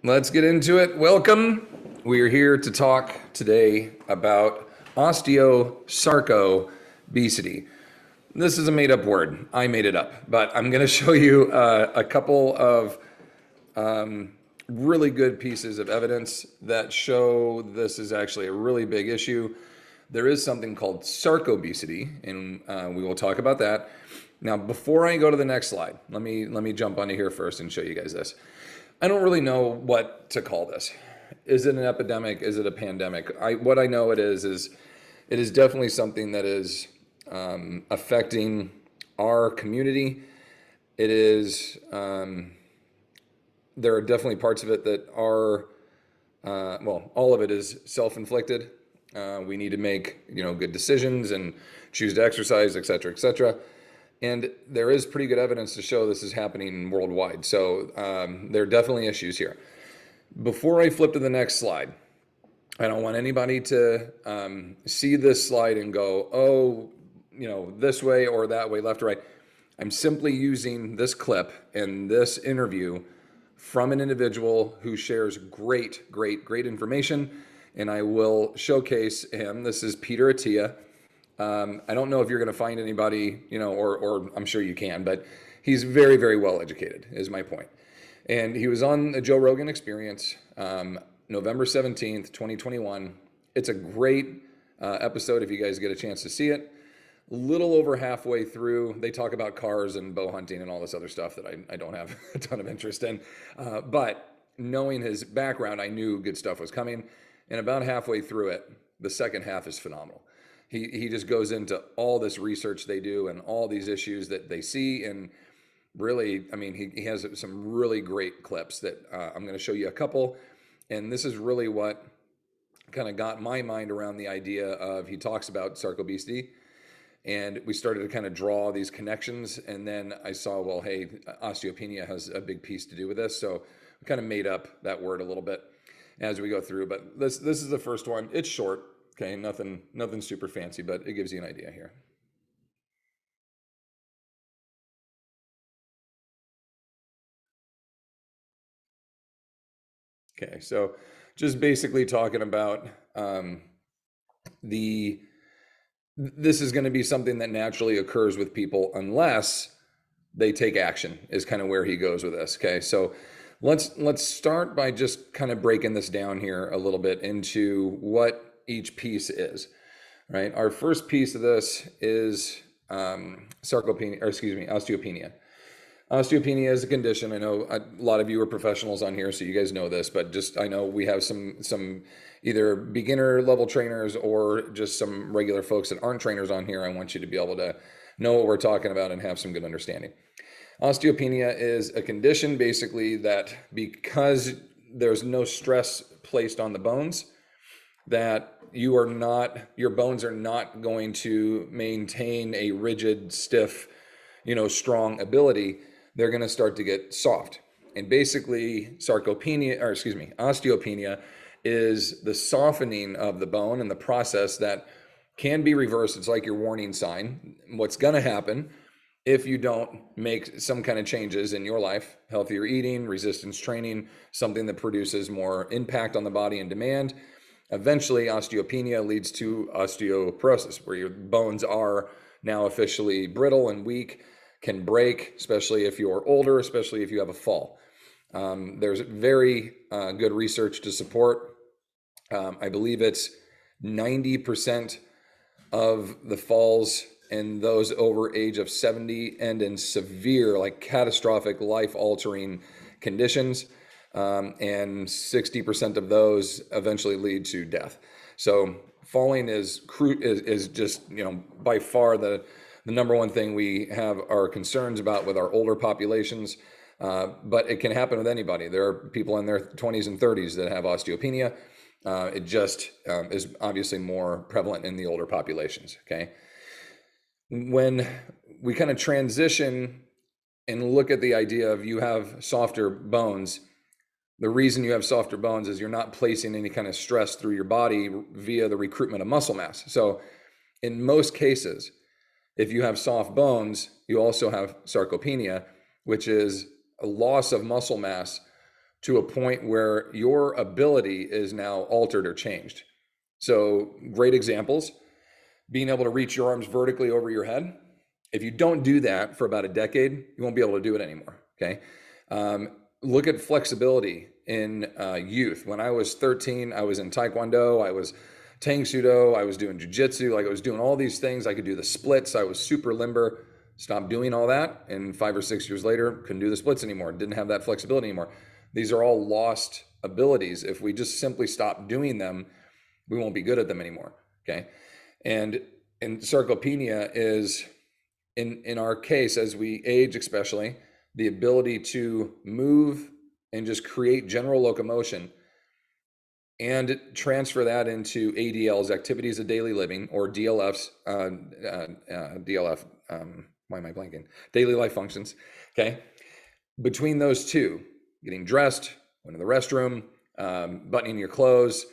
Let's get into it. Welcome. We are here to talk today about Osteo, Sarco, Besity. This is a made-up word. I made it up, but I'm going to show you a couple of really good pieces of evidence that show this is actually a really big issue. There is something called sarcobesity, and we will talk about that. Now, before I go to the next slide, let me jump onto here first and show you guys this. I don't really know what to call this. Is it an epidemic? Is it a pandemic? What I know it is it is definitely something that is affecting our community. It is, there are definitely parts of it that are, well, all of it is self-inflicted. We need to make, good decisions and choose to exercise, et cetera, et cetera. And there is pretty good evidence to show this is happening worldwide. So there are definitely issues here. Before I flip to the next slide, I don't want anybody to see this slide and go, oh, this way or that way, left or right. I'm simply using this clip and this interview from an individual who shares great information, and I will showcase him. This is Peter Attia. I don't know if you're going to find anybody, or I'm sure you can, but he's very, very well educated, is my point. And he was on the Joe Rogan Experience, November 17th, 2021. It's a great episode if you guys get a chance to see it. A little over halfway through, they talk about cars and bow hunting and all this other stuff that I don't have a ton of interest in. But knowing his background, I knew good stuff was coming. And about halfway through it, the second half is phenomenal. He just goes into all this research they do and all these issues that they see. And really, he has some really great clips that I'm going to show you a couple. And this is really what kind of got my mind around the idea of, he talks about sarcobesity. And we started to kind of draw these connections. And then I saw, well, hey, osteopenia has a big piece to do with this. So we kind of made up that word a little bit as we go through. But this is the first one. It's short. Okay, nothing super fancy, but it gives you an idea here. Okay, so just basically talking about this is going to be something that naturally occurs with people unless they take action, is kind of where he goes with this. Okay, so let's start by just kind of breaking this down here a little bit into what each piece is, right? Our first piece of this is osteopenia. Osteopenia is a condition. I know a lot of you are professionals on here, so you guys know this, but just, I know we have some either beginner level trainers or just some regular folks that aren't trainers on here. I want you to be able to know what we're talking about and have some good understanding. Osteopenia is a condition basically that, because there's no stress placed on the bones, that your bones are not going to maintain a rigid, stiff, strong ability. They're going to start to get soft. And basically osteopenia is the softening of the bone, and the process that can be reversed. It's like your warning sign. What's going to happen if you don't make some kind of changes in your life, healthier eating, resistance training, something that produces more impact on the body and demand. Eventually, osteopenia leads to osteoporosis, where your bones are now officially brittle and weak, can break, especially if you're older, especially if you have a fall. There's very good research to support. I believe it's 90% of the falls in those over age of 70 end in severe, like catastrophic, life-altering conditions. And 60% of those eventually lead to death. So falling is just, by far the number one thing we have our concerns about with our older populations. But it can happen with anybody. There are people in their 20s and 30s that have osteopenia. It just is obviously more prevalent in the older populations. Okay. When we kind of transition and look at the idea of you have softer bones, the reason you have softer bones is you're not placing any kind of stress through your body via the recruitment of muscle mass. So in most cases, if you have soft bones, you also have sarcopenia, which is a loss of muscle mass to a point where your ability is now altered or changed. So great examples, being able to reach your arms vertically over your head. If you don't do that for about a decade, you won't be able to do it anymore, okay? Look at flexibility in youth. When I was 13, I was in Taekwondo, I was Tang Sudo, I was doing Jiu-Jitsu, like I was doing all these things. I could do the splits, I was super limber. Stopped doing all that, and 5 or 6 years later, couldn't do the splits anymore, didn't have that flexibility anymore. These are all lost abilities. If we just simply stop doing them, we won't be good at them anymore, okay? And sarcopenia is, in our case, as we age especially, the ability to move and just create general locomotion and transfer that into ADLs, activities of daily living, or DLFs, DLF, why am I blanking? Daily life functions, okay? Between those two, getting dressed, going to the restroom, buttoning your clothes,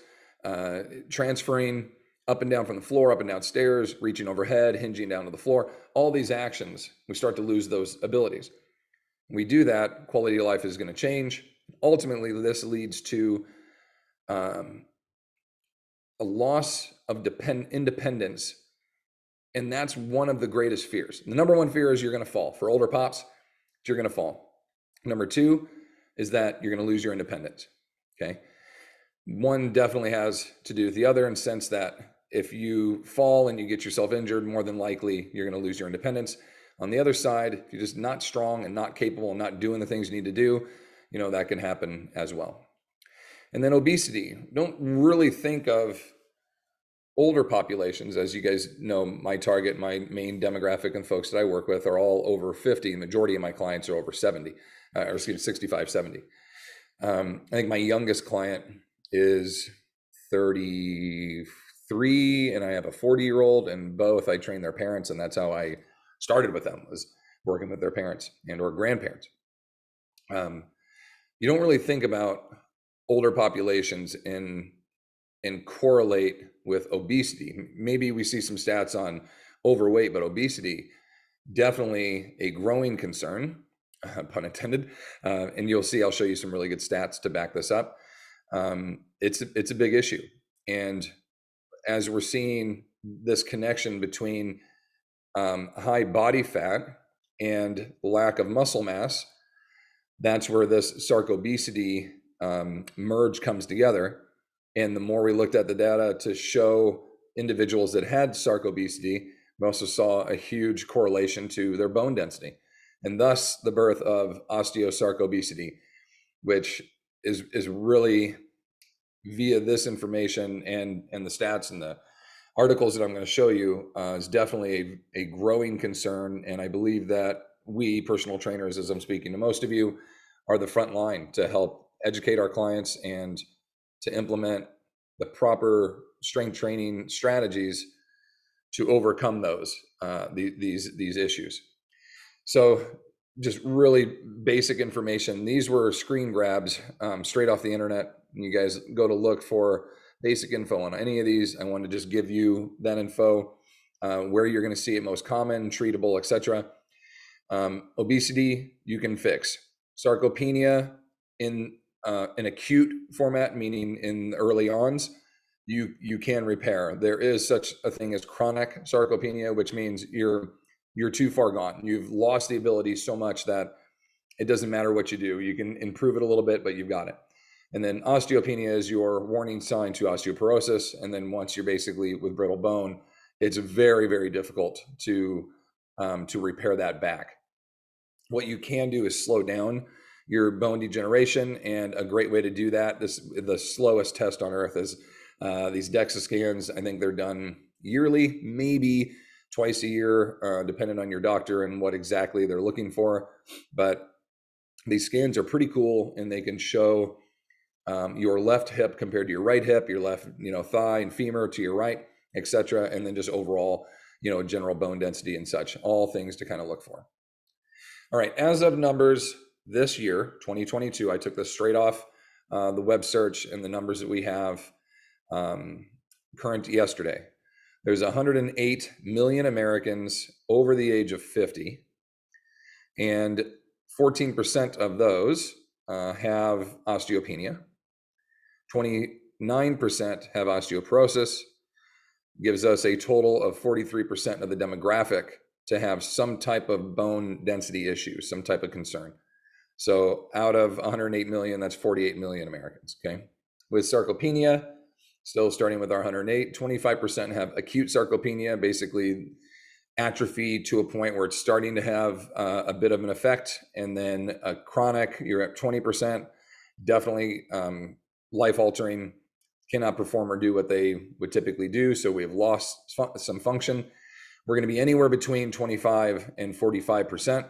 transferring up and down from the floor, up and down stairs, reaching overhead, hinging down to the floor, all these actions, we start to lose those abilities. When we do that, quality of life is going to change. Ultimately, this leads to a loss of independence. And that's one of the greatest fears. The number one fear is you're going to fall. For older pops, you're going to fall. Number two is that you're going to lose your independence, okay? One definitely has to do with the other, in the sense that if you fall and you get yourself injured, more than likely you're going to lose your independence. On the other side, if you're just not strong and not capable and not doing the things you need to do, that can happen as well. And then obesity. Don't really think of older populations. As you guys know, my target, my main demographic and folks that I work with are all over 50. The majority of my clients are over 70, or excuse me, 65, 70. I think my youngest client is 33, and I have a 40-year-old, and both I train their parents, and that's how I started with them, was working with their parents and or grandparents. You don't really think about older populations and correlate with obesity. Maybe we see some stats on overweight, but obesity, definitely a growing concern, pun intended. And you'll see, I'll show you some really good stats to back this up. It's a big issue. And as we're seeing this connection between high body fat and lack of muscle mass, that's where this sarcobesity merge comes together. And the more we looked at the data to show individuals that had sarcobesity, we also saw a huge correlation to their bone density, and thus the birth of osteosarcobesity, which is really, via this information and the stats and the articles that I'm going to show you, is definitely a growing concern. And I believe that we, personal trainers, as I'm speaking to most of you, are the front line to help educate our clients and to implement the proper strength training strategies to overcome these issues. So just really basic information. These were screen grabs straight off the internet. You guys go to look for basic info on any of these. I want to just give you that info, where you're going to see it most common, treatable, etc. Obesity, you can fix. Sarcopenia, in an acute format, meaning in the early ons, you can repair. There is such a thing as chronic sarcopenia, which means you're too far gone. You've lost the ability so much that it doesn't matter what you do. You can improve it a little bit, but you've got it. And then osteopenia is your warning sign to osteoporosis. And then once you're basically with brittle bone, it's very, very difficult to repair that back. What you can do is slow down your bone degeneration, and a great way to do that, the slowest test on earth, is these DEXA scans. I think they're done yearly, maybe twice a year, depending on your doctor and what exactly they're looking for. But these scans are pretty cool, and they can show your left hip compared to your right hip, your left thigh and femur to your right, etc., and then just overall general bone density and such. All things to kind of look for. All right, as of numbers this year, 2022, I took this straight off the web search and the numbers that we have current yesterday. There's 108 million Americans over the age of 50, and 14% of those have osteopenia. 29% have osteoporosis. Gives us a total of 43% of the demographic to have some type of bone density issue, some type of concern. So out of 108 million, that's 48 million Americans, okay? With sarcopenia, still starting with our 108, 25% have acute sarcopenia, basically atrophy to a point where it's starting to have a bit of an effect. And then chronic, you're at 20%, definitely life-altering, cannot perform or do what they would typically do. So we have lost some function. We're going to be anywhere between 25 and 45%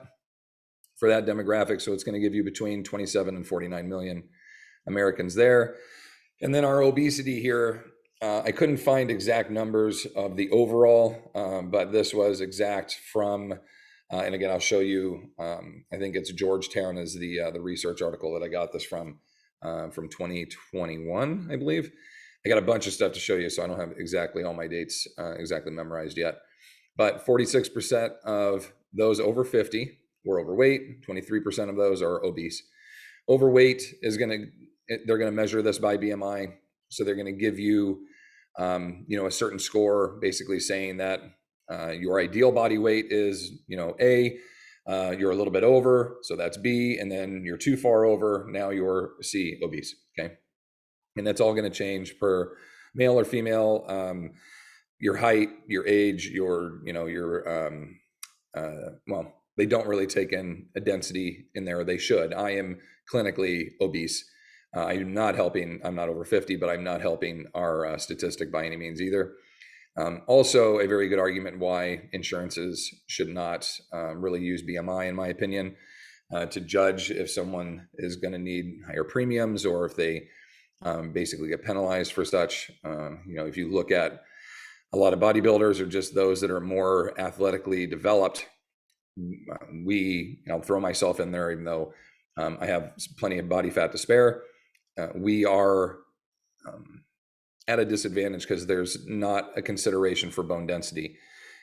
for that demographic. So it's going to give you between 27 and 49 million Americans there. And then our obesity here, I couldn't find exact numbers of the overall, but this was exact from, and again, I'll show you, I think it's Georgetown is the research article that I got this from 2021, I believe. I got a bunch of stuff to show you, so I don't have exactly all my dates exactly memorized yet. But 46% of those over 50 were overweight. 23% of those are obese. Overweight is they're going to measure this by BMI. So they're going to give you, a certain score, basically saying that your ideal body weight is, A, you're a little bit over, so that's B, and then you're too far over, now you're C, obese, okay? And that's all going to change per male or female, your height, your age, well, they don't really take in a density in there. They should. I am clinically obese. I'm not over 50, but I'm not helping our statistic by any means either. Also, a very good argument why insurances should not really use BMI, in my opinion, to judge if someone is going to need higher premiums or if they basically get penalized for such. If you look at a lot of bodybuilders or just those that are more athletically developed, I'll throw myself in there, even though I have plenty of body fat to spare. We are at a disadvantage because there's not a consideration for bone density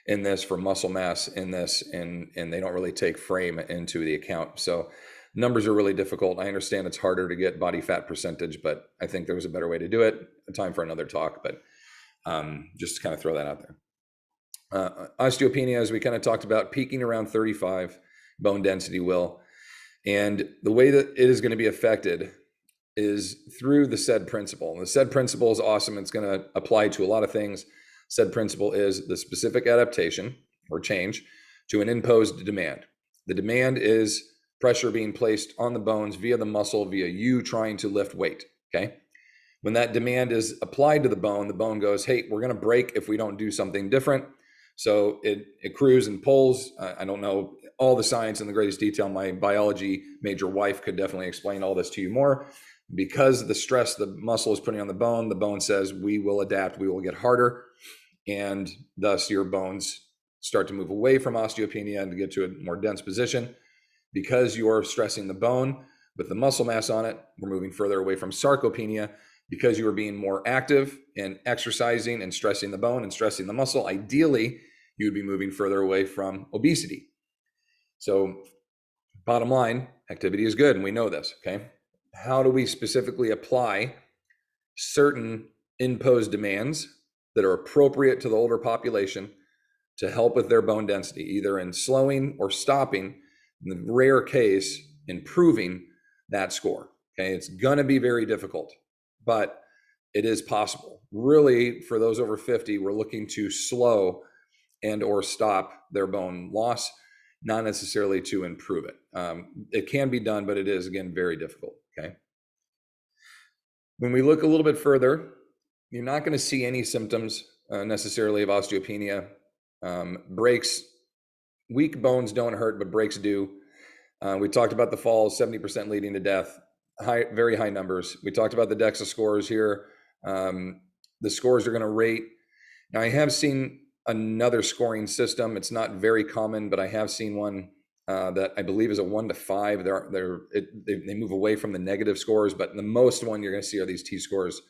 in this, for muscle mass in this, and they don't really take frame into the account. So numbers are really difficult. I understand it's harder to get body fat percentage, but I think there was a better way to do it. A time for another talk, but just to kind of throw that out there. Osteopenia, as we kind of talked about, peaking around 35 bone density will. And the way that it is going to be affected is through the SAID principle. And the SAID principle is awesome. It's going to apply to a lot of things. SAID principle is the specific adaptation or change to an imposed demand. The demand is pressure being placed on the bones via the muscle, via you trying to lift weight, okay? When that demand is applied to the bone goes, hey, we're going to break if we don't do something different. So it accrues and pulls. I don't know all the science in the greatest detail. My biology major wife could definitely explain all this to you more. Because of the stress the muscle is putting on the bone says, we will adapt, we will get harder. And thus your bones start to move away from osteopenia and to get to a more dense position. Because you're stressing the bone with the muscle mass on it, we're moving further away from sarcopenia. Because you are being more active and exercising and stressing the bone and stressing the muscle, ideally, you would be moving further away from obesity. So bottom line, activity is good, and we know this, okay? How do we specifically apply certain imposed demands that are appropriate to the older population to help with their bone density, either in slowing or stopping, in the rare case, improving that score, okay? It's gonna be very difficult, but it is possible. Really, for those over 50, we're looking to slow and or stop their bone loss, not necessarily to improve it. It can be done, but it is, again, very difficult, okay? When we look a little bit further, you're not going to see any symptoms necessarily of osteopenia. Breaks, weak bones don't hurt, but breaks do. We talked about the falls, 70% leading to death, very high numbers. We talked about the DEXA scores here. The scores are going to rate. Now, I have seen another scoring system. It's not very common, but I have seen one that I believe is a 1 to 5. They move away from the negative scores, but the most one you're going to see are these T scores.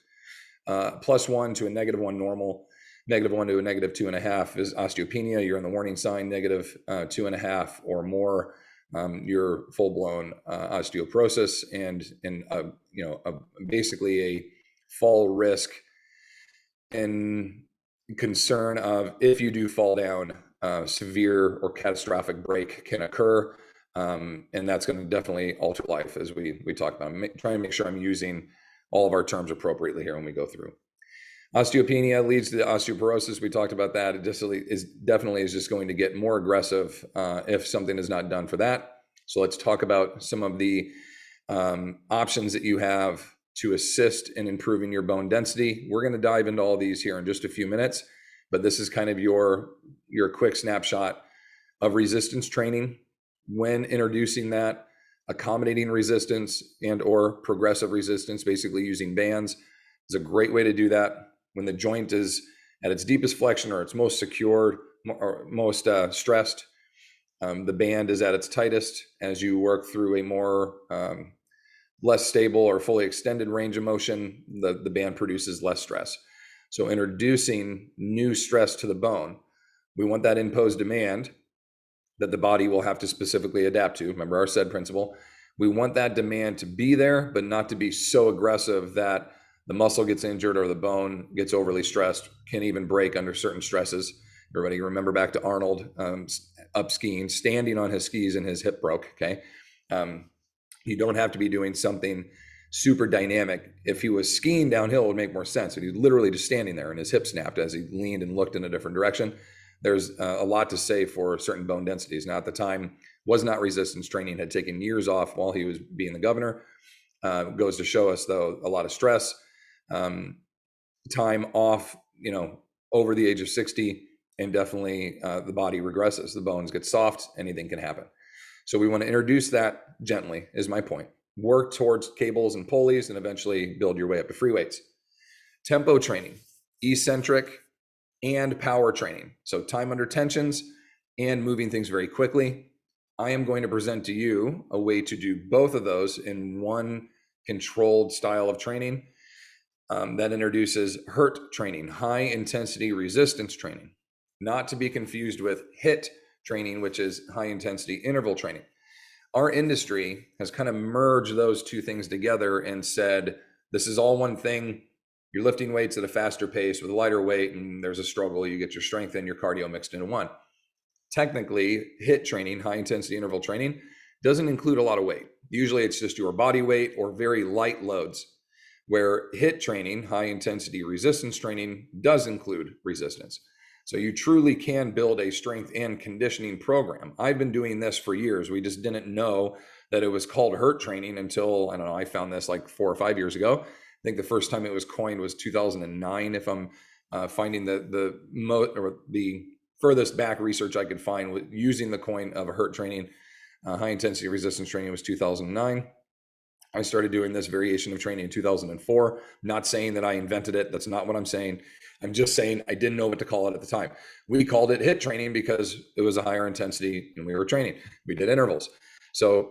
+1 to a -1 normal, -1 to a -2.5 is osteopenia. You're in the warning sign. -2.5 or more your full-blown osteoporosis and basically a fall risk and concern of, if you do fall down, severe or catastrophic break can occur, and that's going to definitely alter life, as we talked about. Trying to make sure I'm using all of our terms appropriately here when we go through. Osteopenia leads to osteoporosis. We talked about that. It just definitely is just going to get more aggressive if something is not done for that. So let's talk about some of the options that you have to assist in improving your bone density. We're going to dive into all these here in just a few minutes, but this is kind of your quick snapshot of resistance training. When introducing that, accommodating resistance and or progressive resistance, basically using bands, is a great way to do that. When the joint is at its deepest flexion or its most secured or most stressed, the band is at its tightest. As you work through a more less stable or fully extended range of motion, the band produces less stress. So introducing new stress to the bone, we want that imposed demand that the body will have to specifically adapt to. Remember our SAID principle. We want that demand to be there, but not to be so aggressive that the muscle gets injured or the bone gets overly stressed, can even break under certain stresses. Everybody remember back to Arnold up skiing, standing on his skis and his hip broke, okay? You don't have to be doing something super dynamic. If he was skiing downhill, it would make more sense. But he's literally just standing there and his hip snapped as he leaned and looked in a different direction. There's a lot to say for certain bone densities. Now at the time, was not resistance training, had taken years off while he was being the governor. Goes to show us though, a lot of stress, time off, over the age of 60, and definitely the body regresses, the bones get soft, anything can happen. So we want to introduce that gently, is my point. Work towards cables and pulleys and eventually build your way up to free weights. Tempo training, eccentric and power training. So time under tensions and moving things very quickly. I am going to present to you a way to do both of those in one controlled style of training that introduces HIRT training, high intensity resistance training, not to be confused with HIT training, which is high intensity interval training. Our industry has kind of merged those two things together and said, this is all one thing. You're lifting weights at a faster pace with a lighter weight, and there's a struggle. You get your strength and your cardio mixed into one. Technically, HIT training, high intensity interval training, doesn't include a lot of weight. Usually it's just your body weight or very light loads, where HIT training, high intensity resistance training, does include resistance. So you truly can build a strength and conditioning program. I've been doing this for years. We just didn't know that it was called HIRT training until, I don't know, I found this like 4 or 5 years ago. I think the first time it was coined was 2009, if I'm finding the furthest back research I could find with using the coin of a HIRT training. High intensity resistance training was 2009. I started doing this variation of training in 2004. Not saying that I invented it. That's not what I'm saying. I'm just saying I didn't know what to call it at the time. We called it HIT training because it was a higher intensity and we were training. We did intervals. So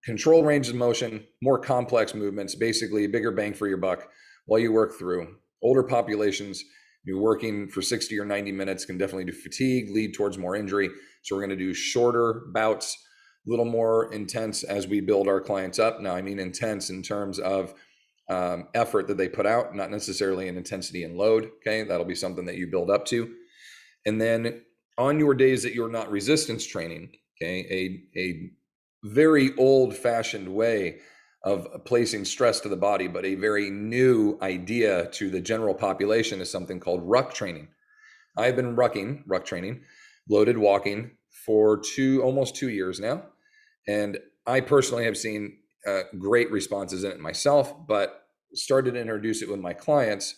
control range of motion, more complex movements, basically bigger bang for your buck while you work through. Older populations, you're working for 60 or 90 minutes can definitely do fatigue, lead towards more injury. So we're going to do shorter bouts, a little more intense as we build our clients up. Now, I mean intense in terms of effort that they put out, not necessarily in intensity and load. Okay, that'll be something that you build up to. And then on your days that you're not resistance training, okay, a very old-fashioned way of placing stress to the body, but a very new idea to the general population is something called ruck training. I've been ruck training, loaded walking for almost 2 years now. And I personally have seen great responses in it myself, but started to introduce it with my clients,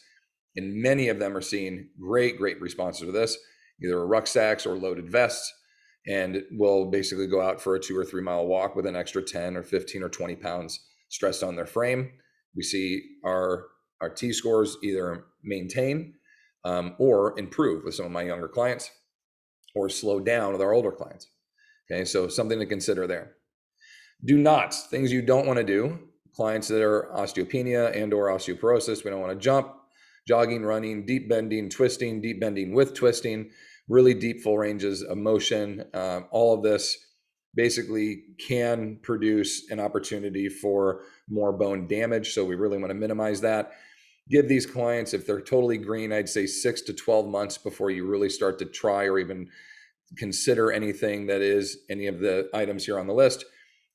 and many of them are seeing great responses with this, either rucksacks or loaded vests, and will basically go out for a 2 or 3 mile walk with an extra 10 or 15 or 20 pounds stressed on their frame. We see our T scores either maintain or improve with some of my younger clients, or slow down with our older clients. Okay, so something to consider there. Do nots, things you don't want to do. Clients that are osteopenia and or osteoporosis, we don't want to jump, jogging, running, deep bending, twisting, deep bending with twisting, really deep full ranges of motion. All of this basically can produce an opportunity for more bone damage. So we really want to minimize that. Give these clients, if they're totally green, I'd say 6 to 12 months before you really start to try or even consider anything that is any of the items here on the list.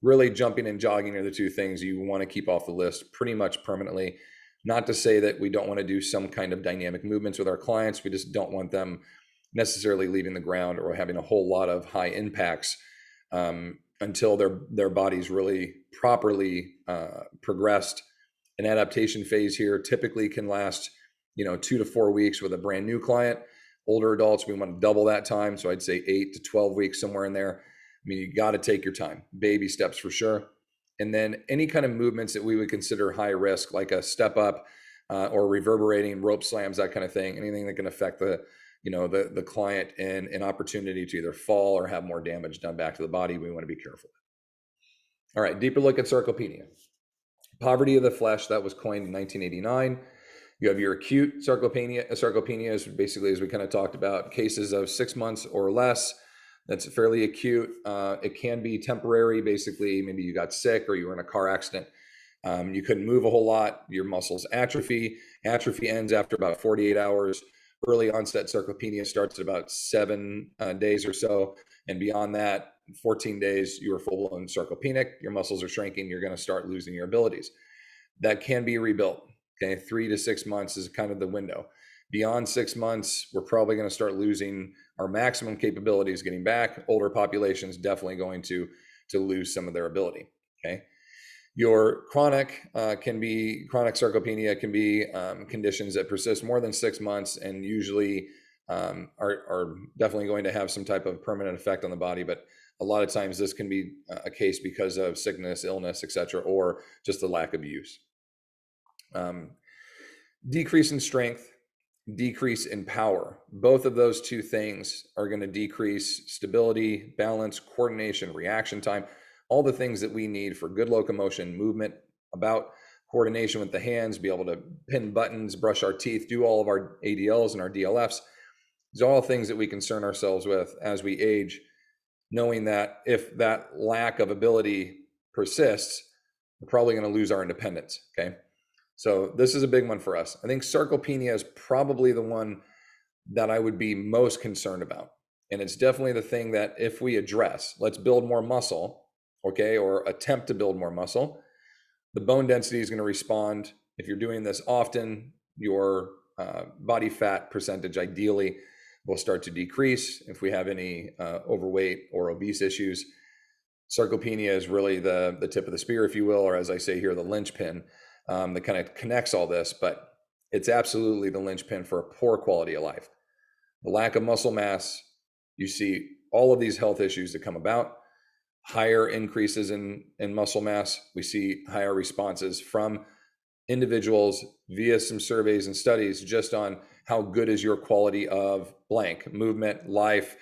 Really, jumping and jogging are the two things you want to keep off the list pretty much permanently. Not to say that we don't want to do some kind of dynamic movements with our clients. We just don't want them necessarily leaving the ground or having a whole lot of high impacts until their body's really properly progressed. An adaptation phase here typically can last 2 to 4 weeks with a brand new client. Older adults, we want to double that time. So I'd say 8 to 12 weeks, somewhere in there. I mean, you got to take your time, baby steps for sure. And then any kind of movements that we would consider high risk, like a step up or reverberating rope slams, that kind of thing, anything that can affect the client and an opportunity to either fall or have more damage done back to the body, we want to be careful. All right, deeper look at sarcopenia. Poverty of the flesh, that was coined in 1989. You have your acute sarcopenia. Sarcopenia is basically, as we kind of talked about, cases of 6 months or less. That's fairly acute. It can be temporary. Basically, maybe you got sick or you were in a car accident. You couldn't move a whole lot. Your muscles atrophy. Atrophy ends after about 48 hours. Early onset sarcopenia starts at about 7 days or so. And beyond that, 14 days, you are full-blown sarcopenic. Your muscles are shrinking. You're going to start losing your abilities. That can be rebuilt. Okay, 3 to 6 months is kind of the window. Beyond 6 months, we're probably going to start losing our maximum capabilities getting back. Older populations definitely going to lose some of their ability. Okay, your chronic sarcopenia can be conditions that persist more than 6 months and usually are definitely going to have some type of permanent effect on the body. But a lot of times this can be a case because of sickness, illness, etc., or just the lack of use. Decrease in strength, decrease in power. Both of those two things are going to decrease stability, balance, coordination, reaction time, all the things that we need for good locomotion, movement, about coordination with the hands, be able to pin buttons, brush our teeth, do all of our ADLs and our DLFs. These are all things that we concern ourselves with as we age, knowing that if that lack of ability persists, we're probably going to lose our independence, okay? So this is a big one for us. I think sarcopenia is probably the one that I would be most concerned about. And it's definitely the thing that if we address, let's build more muscle, okay, or attempt to build more muscle, the bone density is going to respond. If you're doing this often, your body fat percentage ideally will start to decrease. If we have any overweight or obese issues, sarcopenia is really the tip of the spear, if you will, or as I say here, the linchpin that kind of connects all this, but it's absolutely the linchpin for a poor quality of life. The lack of muscle mass, you see all of these health issues that come about. Higher increases in muscle mass, we see higher responses from individuals via some surveys and studies just on how good is your quality of blank, movement, life,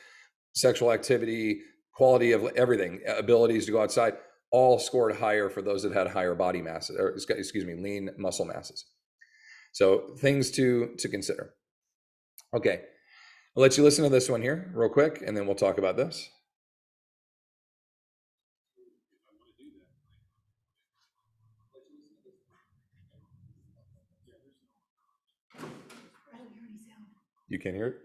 sexual activity, quality of everything, abilities to go outside, all scored higher for those that had higher body masses, or lean muscle masses. So things to consider. Okay, I'll let you listen to this one here real quick, and then we'll talk about this. You can hear it?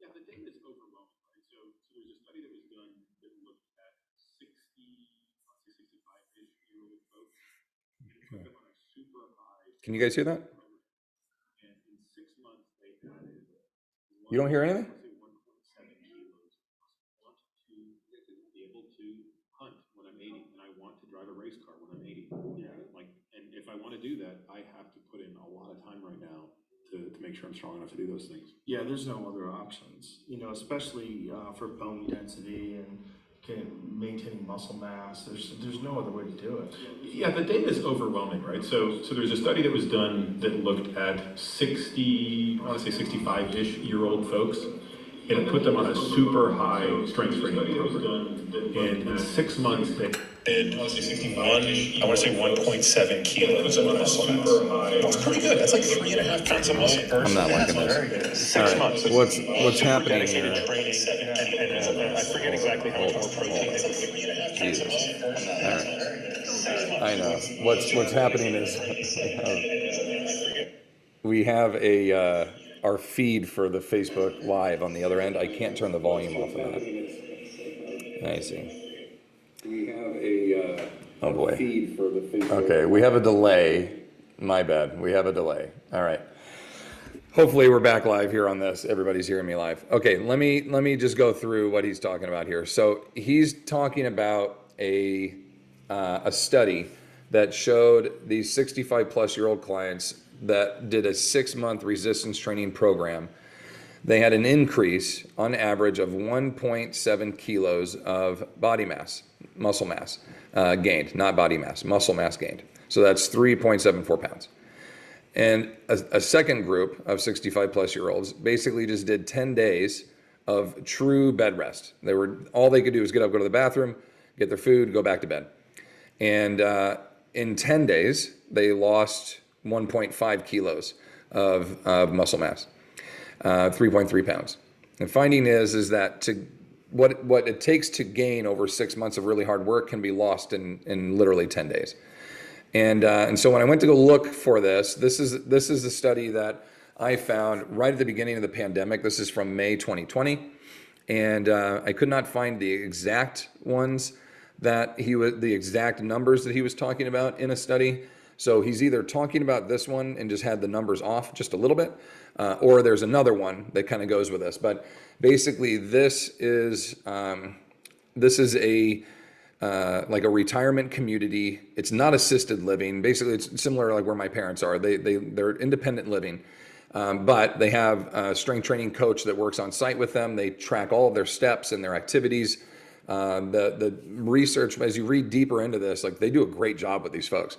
Yeah, the data is overwhelming, right? So there's a study that was done that looked at 65-ish year old folks and put them on a super high. Can you guys hear that? And in 6 months, they added. You don't hear anything? 1.7 kilos. I want to be able to hunt when I'm 80, and I want to drive a race car when I'm 80. Yeah. And if I want to do that, I have to put in a lot of time right now to make sure I'm strong enough to do those things. Yeah, there's no other options, especially for bone density and maintaining muscle mass. There's no other way to do it. Yeah, the data is overwhelming, right? So there's a study that was done that looked at 65-ish year old folks, and it put them on a super high strength training program. and in 6 months, they I want to say 1.7 kilos of muscle mass. That's pretty good. That's like 3.5 pounds of muscle per I'm not liking That's this. very good. All 6 right, months. what's happening here? Training, and I forget exactly how much more protein. Jesus. All right. I know. What's happening is we have a our feed for the Facebook Live on the other end. I can't turn the volume off of that. I see. We have a oh boy. Feed for the Facebook. Okay, we have a delay. My bad. We have a delay. All right. Hopefully we're back live here on this. Everybody's hearing me live. Okay, let me just go through what he's talking about here. So he's talking about a study that showed these 65 plus year old clients that did a 6-month resistance training program. They had an increase on average of 1.7 kilos of body mass, muscle mass gained, not body mass, muscle mass gained. So that's 3.74 pounds. And a second group of 65 plus year olds basically just did 10 days of true bed rest. All they could do was get up, go to the bathroom, get their food, go back to bed. And in 10 days, they lost 1.5 kilos of muscle mass, 3.3 pounds. And finding is that what it takes to gain over 6 months of really hard work can be lost in literally 10 days. And so when I went to go look for this is a study that I found right at the beginning of the pandemic. This is from May 2020, and I could not find the exact ones the exact numbers that he was talking about in a study. So he's either talking about this one and just had the numbers off just a little bit, or there's another one that kind of goes with this. But basically, this is a like a retirement community. It's not assisted living. Basically, it's similar to like where my parents are. They're independent living, but they have a strength training coach that works on site with them. They track all of their steps and their activities. The research, as you read deeper into this, like they do a great job with these folks.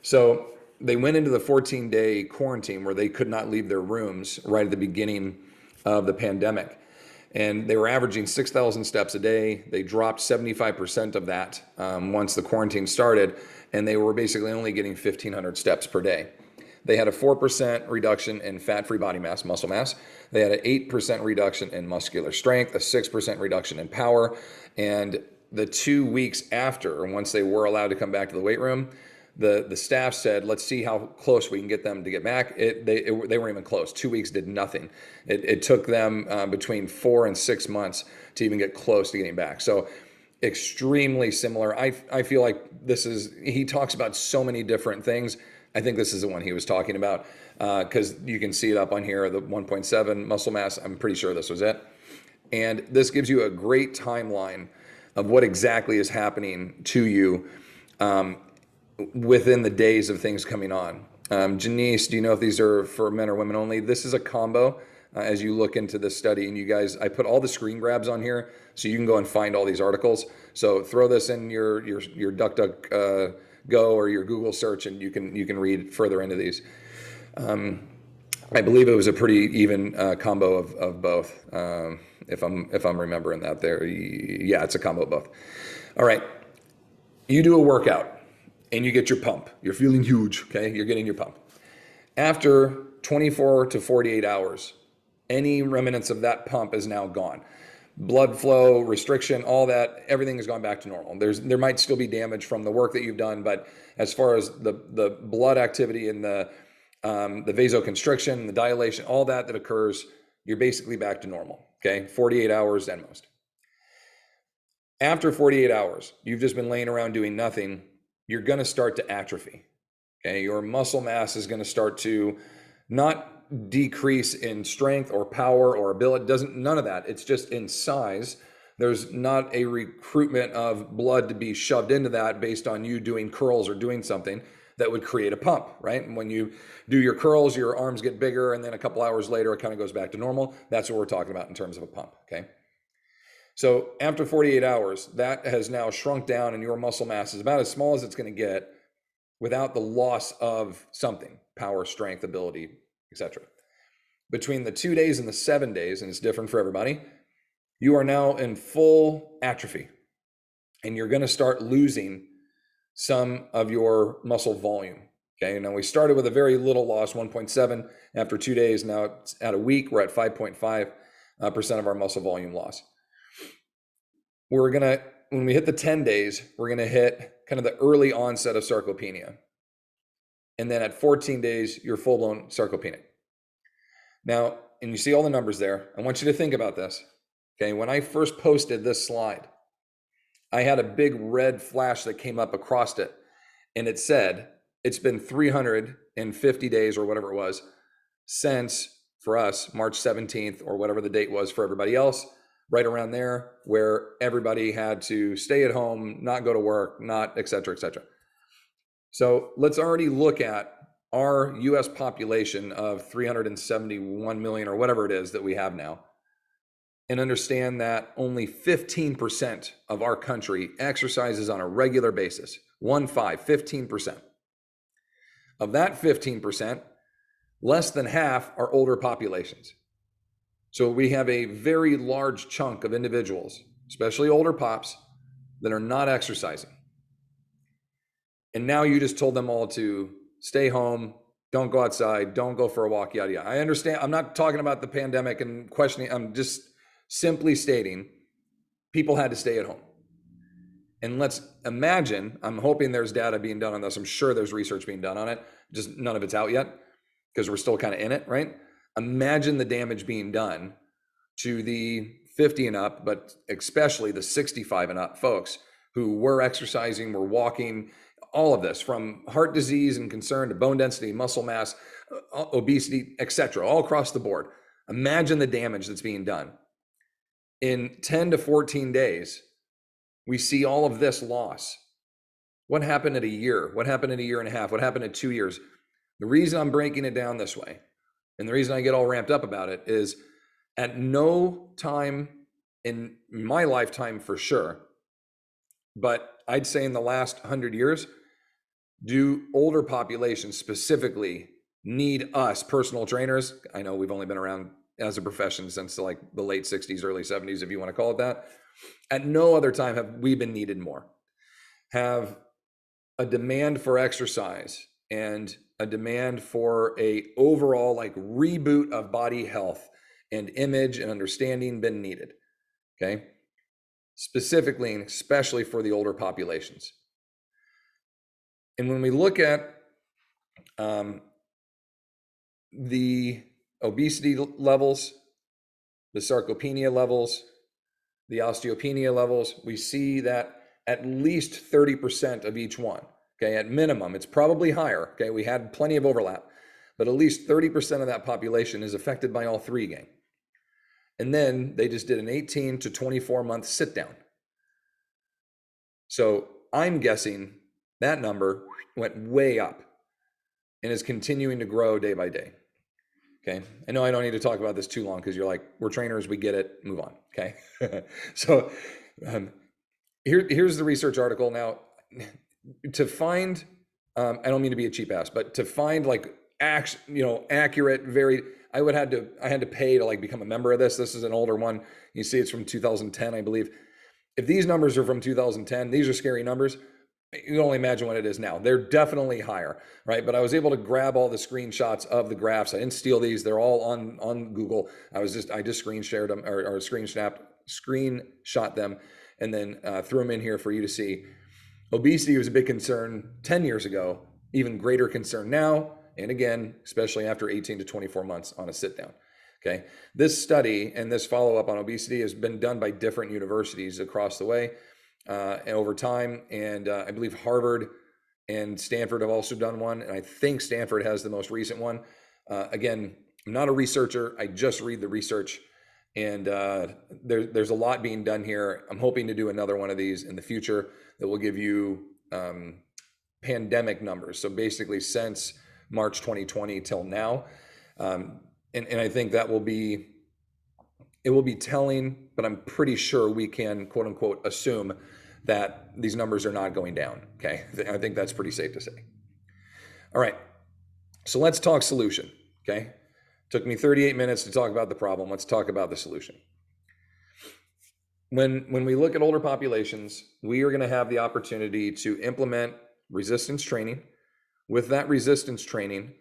So they went into the 14-day quarantine where they could not leave their rooms right at the beginning of the pandemic. And they were averaging 6,000 steps a day. They dropped 75% of that once the quarantine started, and they were basically only getting 1,500 steps per day. They had a 4% reduction in fat-free body mass, muscle mass. They had an 8% reduction in muscular strength, a 6% reduction in power. And the 2 weeks after, once they were allowed to come back to the weight room, the staff said, let's see how close we can get them to get back. They weren't even close. 2 weeks did nothing. It took them between 4 and 6 months to even get close to getting back. So extremely similar. I feel like he talks about so many different things. I think this is the one he was talking about because you can see it up on here, the 1.7 muscle mass. I'm pretty sure this was it. And this gives you a great timeline of what exactly is happening to you within the days of things coming on. Janice, do you know if these are for men or women only? This is a combo as you look into this study. And you guys, I put all the screen grabs on here so you can go and find all these articles. So throw this in your DuckDuck Go or your Google search, and you can read further into these. I believe it was a pretty even combo of both. If I'm remembering that there, yeah, it's a combo of both. All right, you do a workout and you get your pump. You're feeling huge, okay? You're getting your pump. After 24 to 48 hours, any remnants of that pump is now gone. Blood flow, restriction, all that, everything has gone back to normal. There might still be damage from the work that you've done, but as far as the blood activity and the vasoconstriction, the dilation, all that occurs, you're basically back to normal, okay? 48 hours at most. After 48 hours, you've just been laying around doing nothing, you're gonna start to atrophy, okay? Your muscle mass is gonna start to not decrease in strength or power or ability, none of that. It's just in size. There's not a recruitment of blood to be shoved into that based on you doing curls or doing something that would create a pump, right? And when you do your curls, your arms get bigger, and then a couple hours later, it kind of goes back to normal. That's what we're talking about in terms of a pump, okay? So after 48 hours, that has now shrunk down and your muscle mass is about as small as it's gonna get without the loss of something, power, strength, ability, etc. Between the 2 days and the 7 days, and it's different for everybody, you are now in full atrophy. and you're going to start losing some of your muscle volume. Okay, now we started with a very little loss, 1.7 after 2 days. Now it's at a week, we're at 5.5% of our muscle volume loss. We're gonna, when we hit the 10 days, we're gonna hit kind of the early onset of sarcopenia. And then at 14 days, you're full-blown sarcopenic. Now, and you see all the numbers there. I want you to think about this. Okay, when I first posted this slide, I had a big red flash that came up across it, and it said, it's been 350 days or whatever it was since, for us, March 17th or whatever the date was for everybody else, right around there, where everybody had to stay at home, not go to work, not et cetera, et cetera. So let's already look at our US population of 371 million or whatever it is that we have now, and understand that only 15% of our country exercises on a regular basis. 15%. Of that 15%, less than half are older populations. So we have a very large chunk of individuals, especially older pops, that are not exercising. And now you just told them all to stay home, don't go outside, don't go for a walk, yada, yada. I understand. I'm not talking about the pandemic and questioning. I'm just simply stating people had to stay at home. And let's imagine, I'm hoping there's data being done on this. I'm sure there's research being done on it. Just none of it's out yet because we're still kind of in it, right? Imagine the damage being done to the 50 and up, but especially the 65 and up folks who were exercising, were walking, all of this, from heart disease and concern to bone density, muscle mass, obesity, etc., all across the board. Imagine the damage that's being done. In 10 to 14 days, we see all of this loss. What happened at a year? What happened at a year and a half? What happened at 2 years? The reason I'm breaking it down this way, and the reason I get all ramped up about it, is at no time in my lifetime for sure, but I'd say in the last 100 years, do older populations specifically need us, personal trainers? I know we've only been around as a profession since like the late 60s, early 70s, if you want to call it that. At no other time have we been needed more. Have a demand for exercise and a demand for a overall like reboot of body health and image and understanding been needed, okay? Specifically and especially for the older populations. And when we look at the obesity levels, the sarcopenia levels, the osteopenia levels, we see that at least 30% of each one, okay? At minimum, it's probably higher, okay? We had plenty of overlap, but at least 30% of that population is affected by all three again. And then they just did an 18 to 24 month sit down. So I'm guessing that number went way up and is continuing to grow day by day. Okay, I know I don't need to talk about this too long because you're like, we're trainers, we get it, move on. Okay, so here's the research article. Now, to find, I don't mean to be a cheap ass, but to find like accurate, I had to pay to like become a member of this. This is an older one. You see, it's from 2010, I believe. If these numbers are from 2010, these are scary numbers. You can only imagine what it is now. They're definitely higher, right? But I was able to grab all the screenshots of the graphs. I didn't steal these. They're all on Google. I just screen shared them or screenshot them and then threw them in here for you to see. Obesity was a big concern 10 years ago, even greater concern now. And again, especially after 18 to 24 months on a sit down. Okay. This study and this follow-up on obesity has been done by different universities across the way. Over time, and I believe Harvard and Stanford have also done one, and I think Stanford has the most recent one. Again, I'm not a researcher, I just read the research, and there's a lot being done here. I'm hoping to do another one of these in the future that will give you pandemic numbers, so basically since March 2020 till now, and I think that will be telling, but I'm pretty sure we can, quote unquote, assume that these numbers are not going down, okay? I think that's pretty safe to say. All right, so let's talk solution, okay? Took me 38 minutes to talk about the problem. Let's talk about the solution. when we look at older populations, we are going to have the opportunity to implement resistance training. With that resistance training,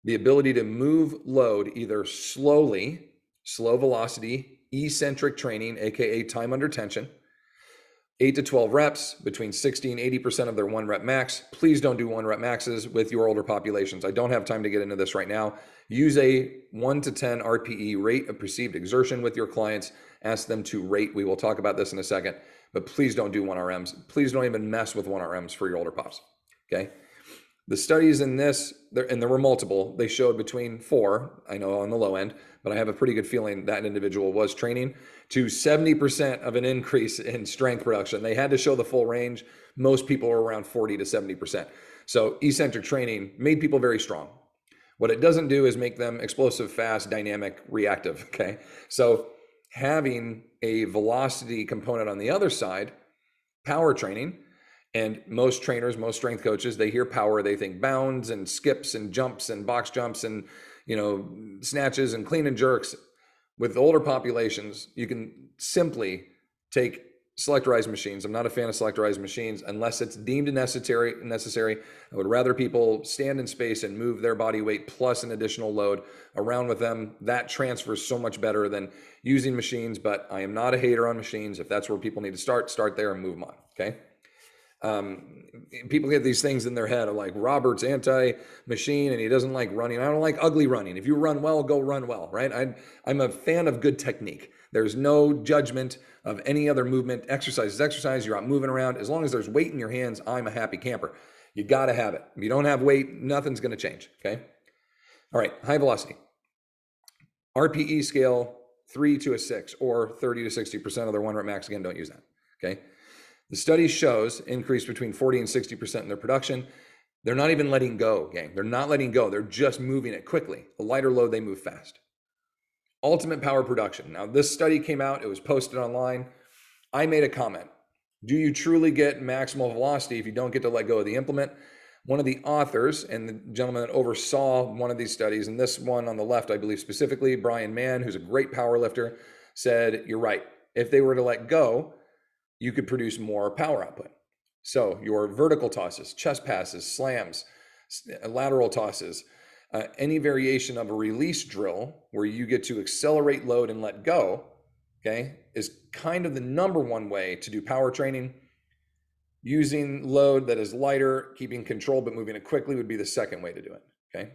the ability to move load either slowly, slow velocity, eccentric training, aka time under tension, 8 to 12 reps, between 60 and 80% of their 1 rep max. Please don't do 1 rep maxes with your older populations. I don't have time to get into this right now. Use a 1 to 10 RPE, rate of perceived exertion, with your clients. Ask them to rate. We will talk about this in a second, but please don't do 1RMs. Please don't even mess with 1RMs for your older pops, okay? The studies in this, and there were multiple, they showed between 4, I know on the low end, but I have a pretty good feeling that individual was training, to 70% of an increase in strength production. They had to show the full range. Most people are around 40 to 70%. So eccentric training made people very strong. What it doesn't do is make them explosive, fast, dynamic, reactive, okay? So having a velocity component on the other side, power training, and most trainers, most strength coaches, they hear power, they think bounds and skips and jumps and box jumps and, snatches and clean and jerks. With older populations, you can simply take selectorized machines. I'm not a fan of selectorized machines unless it's deemed necessary. I would rather people stand in space and move their body weight plus an additional load around with them. That transfers so much better than using machines, but I am not a hater on machines. If that's where people need to start there and move them on, okay? People get these things in their head of like, Robert's anti-machine and he doesn't like running. I don't like ugly running. If you run well, go run well, right? I'm a fan of good technique. There's no judgment of any other movement. Exercise is exercise. You're out moving around. As long as there's weight in your hands, I'm a happy camper. You got to have it. If you don't have weight, nothing's going to change, okay? All right, high velocity. RPE scale 3 to a 6 or 30 to 60% of their 1 rep max. Again, don't use that, okay? The study shows increase between 40 and 60% in their production. They're not even letting go, gang. They're not letting go. They're just moving it quickly. A lighter load, they move fast. Ultimate power production. Now, this study came out. It was posted online. I made a comment. Do you truly get maximal velocity if you don't get to let go of the implement? One of the authors and the gentleman that oversaw one of these studies, and this one on the left, I believe specifically, Brian Mann, who's a great power lifter, said, you're right. If they were to let go, you could produce more power output. So your vertical tosses, chest passes, slams, lateral tosses, any variation of a release drill where you get to accelerate load and let go, okay, is kind of the number one way to do power training. Using load that is lighter, keeping control but moving it quickly would be the second way to do it, okay?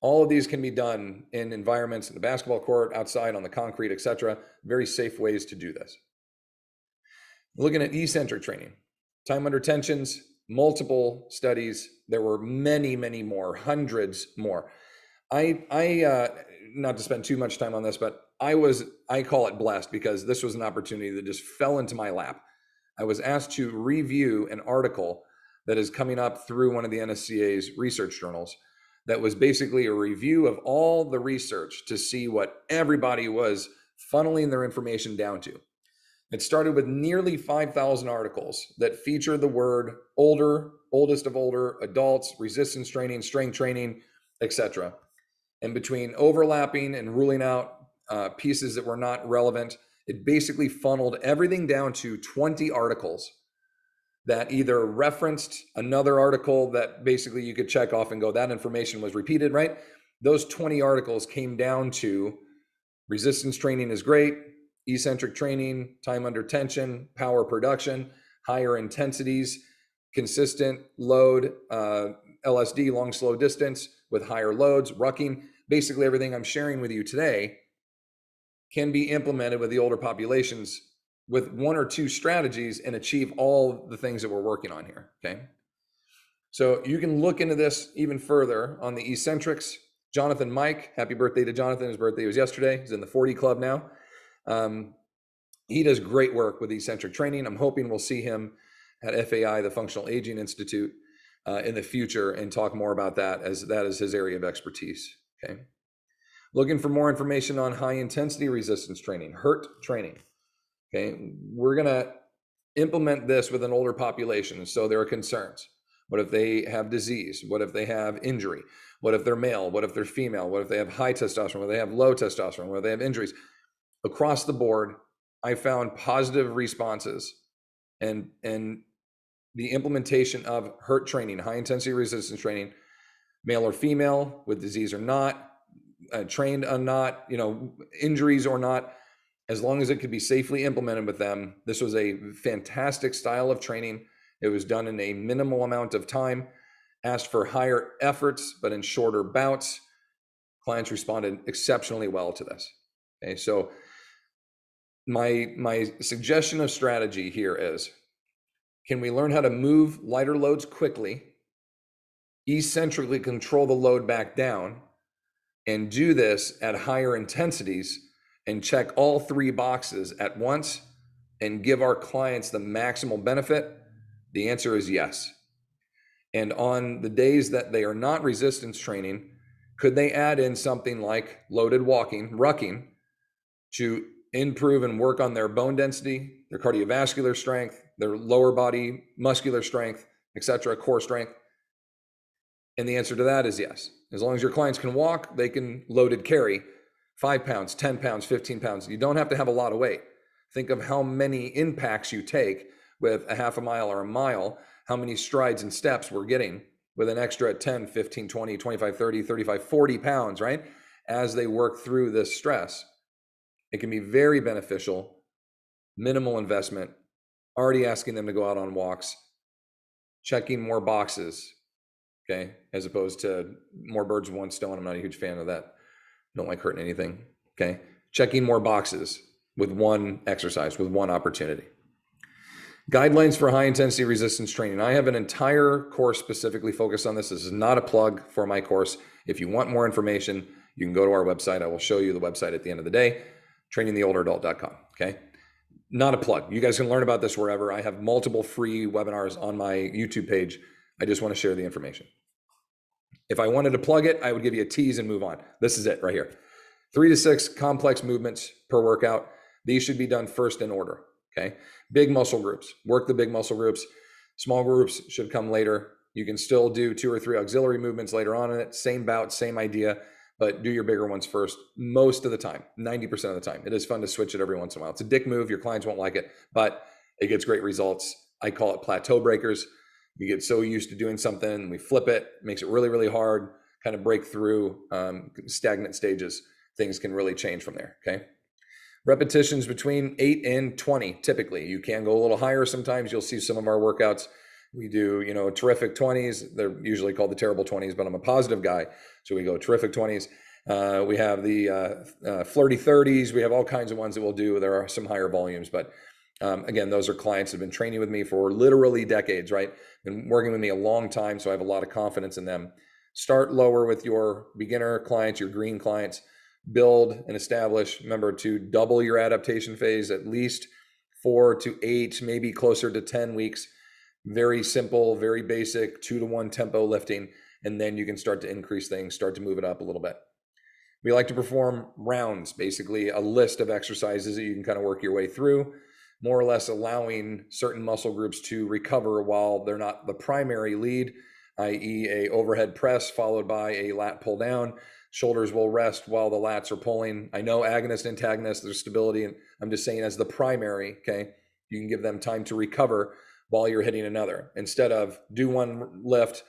All of these can be done in environments, in the basketball court, outside, on the concrete, etc. Very safe ways to do this. Looking at eccentric training, time under tensions, multiple studies. There were many, many more, hundreds more. I not to spend too much time on this, but I call it blessed because this was an opportunity that just fell into my lap. I was asked to review an article that is coming up through one of the NSCA's research journals that was basically a review of all the research to see what everybody was funneling their information down to. It started with nearly 5,000 articles that feature the word older, oldest of older, adults, resistance training, strength training, etc. And between overlapping and ruling out pieces that were not relevant, it basically funneled everything down to 20 articles that either referenced another article that basically you could check off and go, that information was repeated, right? Those 20 articles came down to resistance training is great, eccentric training, time under tension, power production, higher intensities, consistent load, LSD, long slow distance with higher loads, rucking. Basically everything I'm sharing with you today can be implemented with the older populations with 1 or 2 strategies and achieve all the things that we're working on here, okay? So you can look into this even further on the eccentrics. Jonathan Mike, happy birthday to Jonathan. His birthday was yesterday. He's in the 40 club now. He does great work with eccentric training. I'm hoping we'll see him at FAI, the Functional Aging Institute, in the future and talk more about that, as that is his area of expertise, okay? Looking for more information on high intensity resistance training, HIRT training, okay? We're gonna implement this with an older population, so there are concerns. What if they have disease? What if they have injury? What if they're male? What if they're female? What if they have high testosterone? What if they have low testosterone? What if they have injuries? Across the board, I found positive responses and the implementation of HIRT training, high intensity resistance training, male or female, with disease or not, trained or not, injuries or not, as long as it could be safely implemented with them. This was a fantastic style of training. It was done in a minimal amount of time, asked for higher efforts, but in shorter bouts. Clients responded exceptionally well to this. Okay, so my suggestion of strategy here is, can we learn how to move lighter loads quickly, eccentrically control the load back down, and do this at higher intensities and check all 3 boxes at once and give our clients the maximal benefit? The answer is yes. And on the days that they are not resistance training, could they add in something like loaded walking, rucking, to improve and work on their bone density, their cardiovascular strength, their lower body muscular strength, etc., core strength? And the answer to that is yes. As long as your clients can walk, they can loaded carry 5 pounds, 10 pounds, 15 pounds. You don't have to have a lot of weight. Think of how many impacts you take with a half a mile or a mile, how many strides and steps we're getting with an extra 10, 15, 20, 25, 30, 35, 40 pounds, right? As they work through this stress, it can be very beneficial, minimal investment, already asking them to go out on walks, checking more boxes, okay, as opposed to more birds with one stone. I'm not a huge fan of that. Don't like hurting anything, okay? Checking more boxes with one exercise, with one opportunity. Guidelines for high intensity resistance training. I have an entire course specifically focused on this. This is not a plug for my course. If you want more information, you can go to our website. I will show you the website at the end of the day, trainingtheolderadult.com, okay? Not a plug. You guys can learn about this wherever. I have multiple free webinars on my YouTube page. I just want to share the information. If I wanted to plug it, I would give you a tease and move on. This is it right here. 3 to 6 complex movements per workout. These should be done first in order, okay? Big muscle groups, work the big muscle groups. Small groups should come later. You can still do 2 or 3 auxiliary movements later on in it. Same bout, same idea, but do your bigger ones first most of the time, 90% of the time. It is fun to switch it every once in a while. It's a dick move. Your clients won't like it, but it gets great results. I call it plateau breakers. You get so used to doing something, we flip it, makes it really, really hard, kind of break through stagnant stages. Things can really change from there, okay? Repetitions between 8 and 20, typically. You can go a little higher sometimes. You'll see some of our workouts. We do, terrific 20s. They're usually called the terrible 20s, but I'm a positive guy, so we go terrific 20s. We have the flirty 30s. We have all kinds of ones that we'll do. There are some higher volumes, but again, those are clients that have been training with me for literally decades, right? Been working with me a long time, so I have a lot of confidence in them. Start lower with your beginner clients, your green clients. Build and establish, remember, to double your adaptation phase, at least 4 to 8, maybe closer to 10 weeks. Very simple, very basic, 2-to-1 tempo lifting, and then you can start to increase things, start to move it up a little bit. We like to perform rounds, basically a list of exercises that you can kind of work your way through, more or less allowing certain muscle groups to recover while they're not the primary lead, i.e. a overhead press followed by a lat pull down. Shoulders will rest while the lats are pulling. I know agonist, antagonist, there's stability, and I'm just saying as the primary, okay, you can give them time to recover while you're hitting another. Instead of do one lift,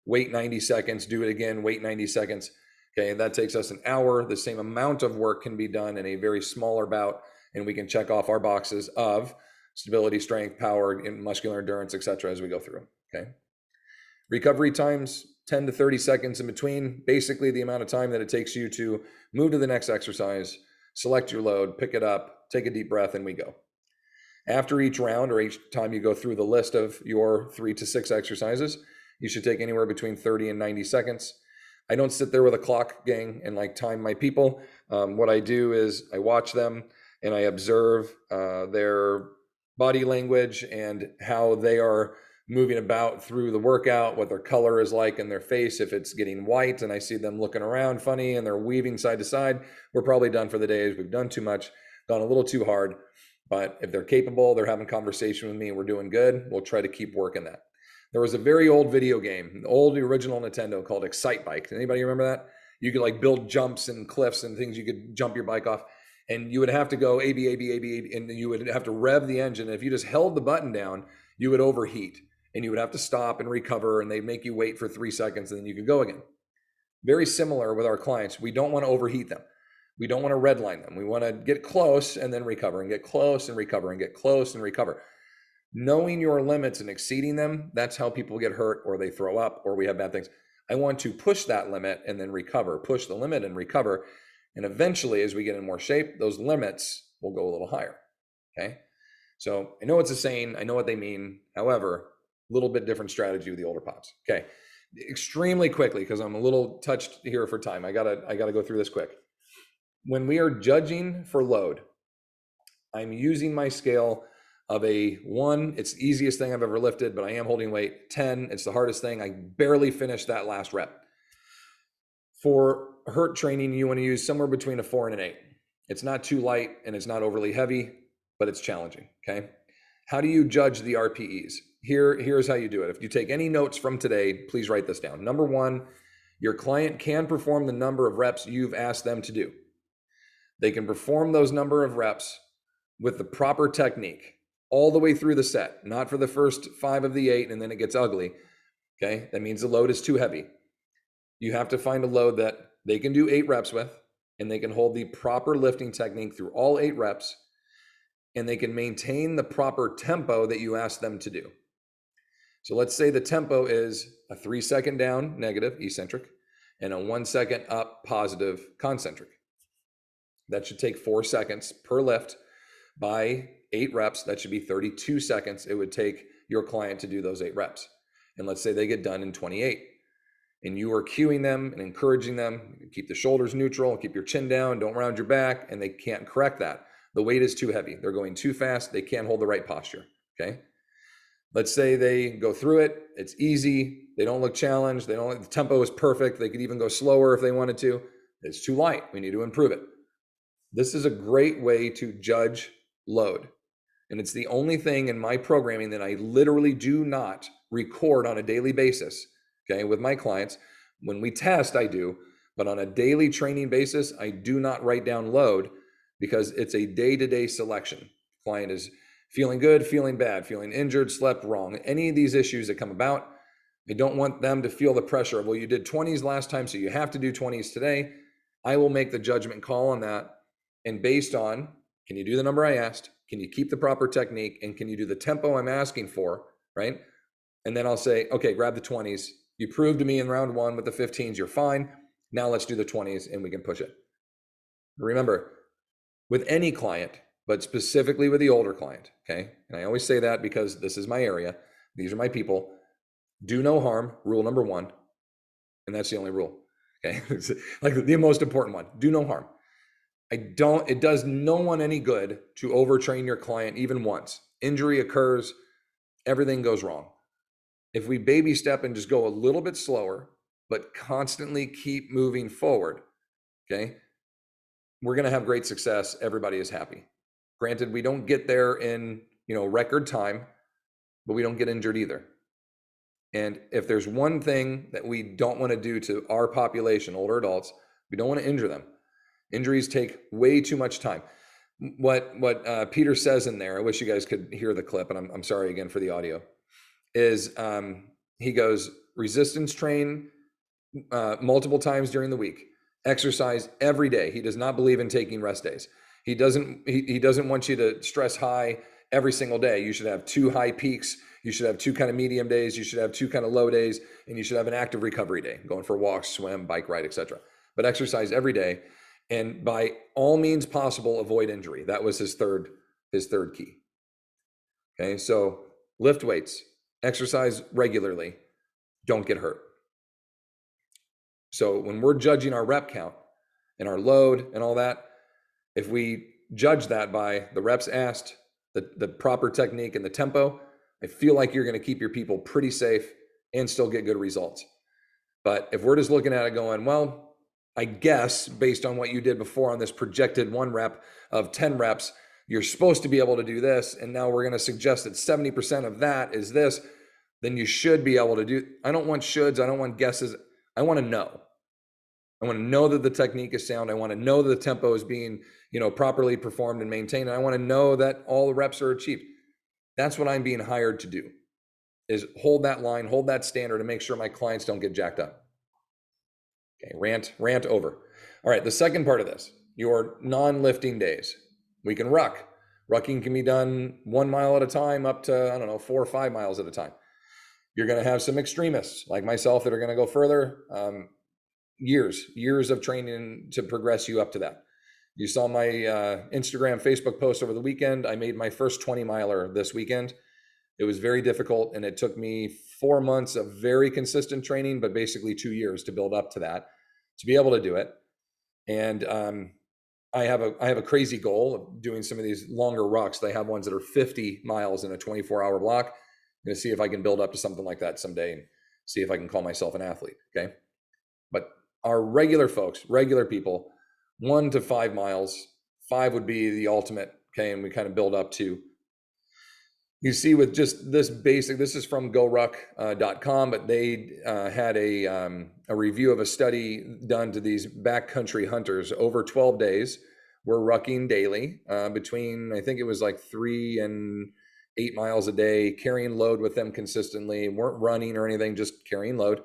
wait 90 seconds, do it again, wait 90 seconds. Okay, that takes us an hour. The same amount of work can be done in a very smaller bout, and we can check off our boxes of stability, strength, power, and muscular endurance, etc. as we go through, okay? Recovery times, 10 to 30 seconds in between, basically the amount of time that it takes you to move to the next exercise, select your load, pick it up, take a deep breath, and we go. After each round or each time you go through the list of your 3 to 6 exercises, you should take anywhere between 30 and 90 seconds. I don't sit there with a clock, gang, and time my people. What I do is I watch them and I observe their body language and how they are moving about through the workout, what their color is like in their face. If it's getting white and I see them looking around funny and they're weaving side to side, we're probably done for the day. We've done too much, gone a little too hard. But if they're capable, they're having conversation with me, we're doing good, we'll try to keep working that. There was a very old video game, an old original Nintendo called Excite Bike. Anybody remember that? You could build jumps and cliffs and things you could jump your bike off. And you would have to go AB, AB, AB, AB, and you would have to rev the engine. And if you just held the button down, you would overheat and you would have to stop and recover, and they'd make you wait for 3 seconds and then you could go again. Very similar with our clients. We don't want to overheat them. We don't want to redline them. We want to get close and then recover, and get close and recover, and get close and recover. Knowing your limits and exceeding them, that's how people get hurt, or they throw up, or we have bad things. I want to push that limit and then recover, push the limit and recover. And eventually, as we get in more shape, those limits will go a little higher, okay? So I know it's a saying, I know what they mean. However, a little bit different strategy with the older pops, okay? Extremely quickly, because I'm a little touched here for time. I gotta go through this quick. When we are judging for load, I'm using my scale of a 1, it's the easiest thing I've ever lifted, but I am holding weight. 10, it's the hardest thing. I barely finished that last rep. For HIRT training, you want to use somewhere between a 4 and an 8. It's not too light and it's not overly heavy, but it's challenging, okay? How do you judge the RPEs? Here's how you do it. If you take any notes from today, please write this down. Number 1, your client can perform the number of reps you've asked them to do. They can perform those number of reps with the proper technique all the way through the set, not for the first 5 of the 8 and then it gets ugly, okay? That means the load is too heavy. You have to find a load that they can do 8 reps with, and they can hold the proper lifting technique through all 8 reps, and they can maintain the proper tempo that you ask them to do. So let's say the tempo is a 3-second down, negative, eccentric, and a 1-second up, positive, concentric. That should take 4 seconds per lift. By 8 reps, that should be 32 seconds it would take your client to do those 8 reps. And let's say they get done in 28. And you are cueing them and encouraging them, keep the shoulders neutral, keep your chin down, don't round your back, and they can't correct that. The weight is too heavy. They're going too fast. They can't hold the right posture, okay? Let's say they go through it. It's easy. They don't look challenged. The tempo is perfect. They could even go slower if they wanted to. It's too light. We need to improve it. This is a great way to judge load. And it's the only thing in my programming that I literally do not record on a daily basis. Okay, with my clients, when we test, I do, but on a daily training basis, I do not write down load because it's a day-to-day selection. Client is feeling good, feeling bad, feeling injured, slept wrong, any of these issues that come about. I don't want them to feel the pressure of, well, you did 20s last time, so you have to do 20s today. I will make the judgment call on that. And based on, can you do the number I asked? Can you keep the proper technique? And can you do the tempo I'm asking for, right? And then I'll say, okay, grab the 20s. You proved to me in round 1 with the 15s, you're fine. Now let's do the 20s and we can push it. Remember, with any client, but specifically with the older client, okay? And I always say that because this is my area. These are my people. Do no harm, rule number 1. And that's the only rule, okay? Like the most important one, do no harm. It does no one any good to overtrain your client even once. Injury occurs, everything goes wrong. If we baby step and just go a little bit slower, but constantly keep moving forward, okay, we're gonna have great success. Everybody is happy. Granted, we don't get there in record time, but we don't get injured either. And if there's one thing that we don't want to do to our population, older adults, we don't want to injure them. Injuries take way too much time. What Peter says in there, I wish you guys could hear the clip, and I'm sorry again for the audio, is he goes, resistance train multiple times during the week, exercise every day. He does not believe in taking rest days. He doesn't want you to stress high every single day. You should have 2 high peaks. You should have 2 kind of medium days. You should have 2 kind of low days, and you should have an active recovery day, going for walks, swim, bike ride, etc. But exercise every day, and by all means possible, avoid injury. That was his third key. Okay, so lift weights, exercise regularly, don't get hurt. So when we're judging our rep count and our load and all that, if we judge that by the reps asked, the proper technique and the tempo, I feel like you're going to keep your people pretty safe and still get good results. But if we're just looking at it going, well, I guess based on what you did before on this projected 1 rep of 10 reps, you're supposed to be able to do this, and now we're going to suggest that 70% of that is this, then you should be able to do. I don't want shoulds. I don't want guesses. I want to know. I want to know that the technique is sound. I want to know that the tempo is being, properly performed and maintained. And I want to know that all the reps are achieved. That's what I'm being hired to do, is hold that line, hold that standard, and make sure my clients don't get jacked up. Okay, rant over. All right, the second part of this, your non-lifting days. We can ruck. Rucking can be done 1 mile at a time up to, 4 or 5 miles at a time. You're going to have some extremists like myself that are going to go further. Years of training to progress you up to that. You saw my Instagram, Facebook post over the weekend. I made my first 20 miler this weekend. It was very difficult, and it took me 4 months of very consistent training, but basically 2 years to build up to that, to be able to do it. And I have a crazy goal of doing some of these longer rucks. They have ones that are 50 miles in a 24-hour block. I'm going to see if I can build up to something like that someday and see if I can call myself an athlete. Okay. But our regular folks, regular people, 1 to 5 miles, 5 would be the ultimate. Okay. And we kind of build up to, you see with just this basic, this is from goruck.com, but they had a review of a study done to these backcountry hunters over 12 days. We're rucking daily between, I think it was like 3 and 8 miles a day, carrying load with them consistently, weren't running or anything, just carrying load.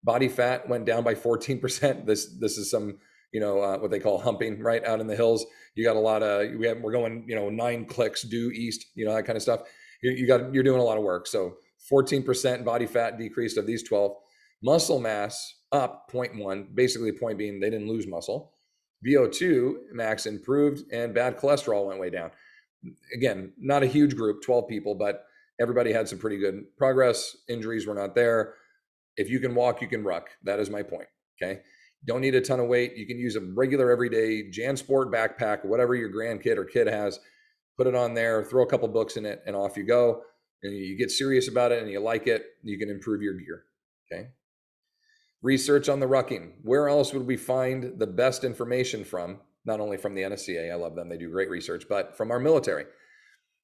Body fat went down by 14%. This is some, what they call humping, right out in the hills. You got a lot of, we're going, 9 clicks due east, that kind of stuff. You're doing a lot of work. So 14% body fat decreased of these 12. Muscle mass up 0.1, basically point being they didn't lose muscle. VO2 max improved, and bad cholesterol went way down. Again, not a huge group, 12 people, but everybody had some pretty good progress. Injuries were not there. If you can walk, you can ruck. That is my point. Okay. Don't need a ton of weight. You can use a regular everyday JanSport backpack, whatever your grandkid or kid has, put it on there, throw a couple books in it, and off you go. And you get serious about it and you like it, you can improve your gear. Okay. Research on the rucking. Where else would we find the best information from? Not only from the NSCA, I love them, they do great research, but from our military.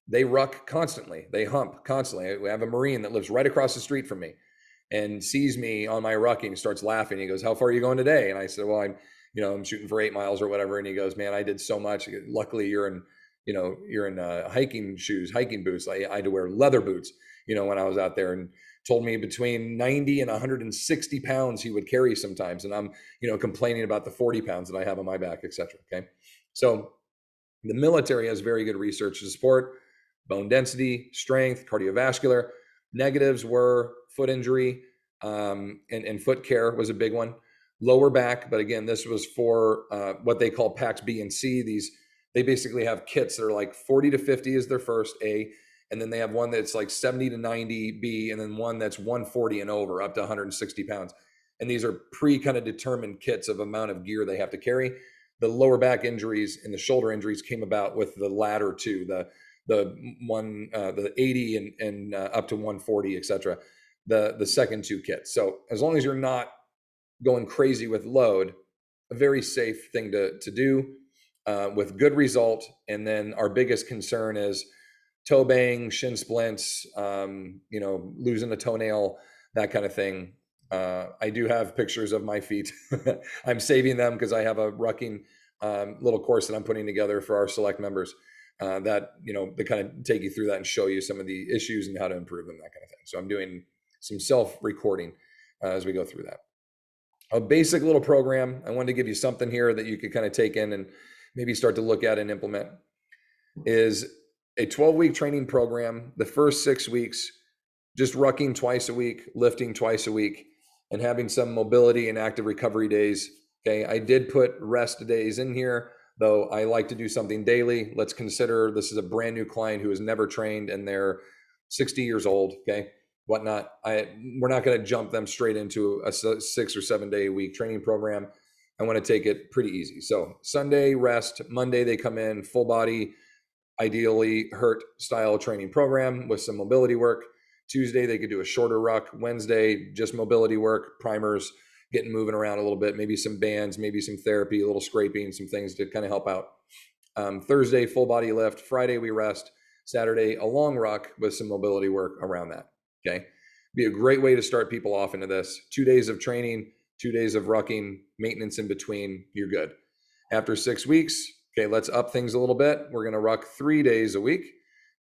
They ruck constantly, they hump constantly. We have a Marine that lives right across the street from me and sees me on my rucking, starts laughing. He goes, "How far are you going today?" And I said, "Well, I'm shooting for 8 miles or whatever." And he goes, "Man, I did so much. Luckily you're in hiking shoes, hiking boots. I had to wear leather boots, when I was out there." And told me between 90 and 160 pounds he would carry sometimes. And I'm, complaining about the 40 pounds that I have on my back, et cetera. Okay. So the military has very good research to support bone density, strength, cardiovascular. Negatives were foot injury, and foot care was a big one. Lower back, but again, this was for what they call packs B and C. They basically have kits that are like 40 to 50 is their first A, and then they have one that's like 70 to 90 B, and then one that's 140 and over, up to 160 pounds. And these are kind of determined kits of amount of gear they have to carry. The lower back injuries and the shoulder injuries came about with the latter two, the 80 and up to 140, et cetera, the second 2 kits. So as long as you're not going crazy with load, a very safe thing to do with good result. And then our biggest concern is toe bang, shin splints, losing a toenail, that kind of thing. I do have pictures of my feet. I'm saving them because I have a rucking little course that I'm putting together for our select members that they kind of take you through that and show you some of the issues and how to improve them, that kind of thing. So I'm doing some self-recording as we go through that. A basic little program. I wanted to give you something here that you could kind of take in and maybe start to look at and implement. Is a 12-week training program. The first 6 weeks, just rucking twice a week, lifting twice a week, and having some mobility and active recovery days. Okay, I did put rest days in here, though I like to do something daily. Let's consider this is a brand new client who has never trained and they're 60 years old, okay, whatnot. We're not going to jump them straight into a 6 or 7 day a week training program. I want to take it pretty easy. So Sunday rest, Monday they come in full body, ideally HIRT style training program with some mobility work. Tuesday they could do a shorter ruck. Wednesday just mobility work, primers, getting moving around a little bit, maybe some bands, maybe some therapy, a little scraping, some things to kind of help out. Thursday full body lift. Friday we rest. Saturday a long ruck with some mobility work around that. Okay, be a great way to start people off into this. 2 days of training, 2 days of rucking, maintenance in between, you're good. After 6 weeks, okay, let's up things a little bit. We're going to ruck 3 days a week,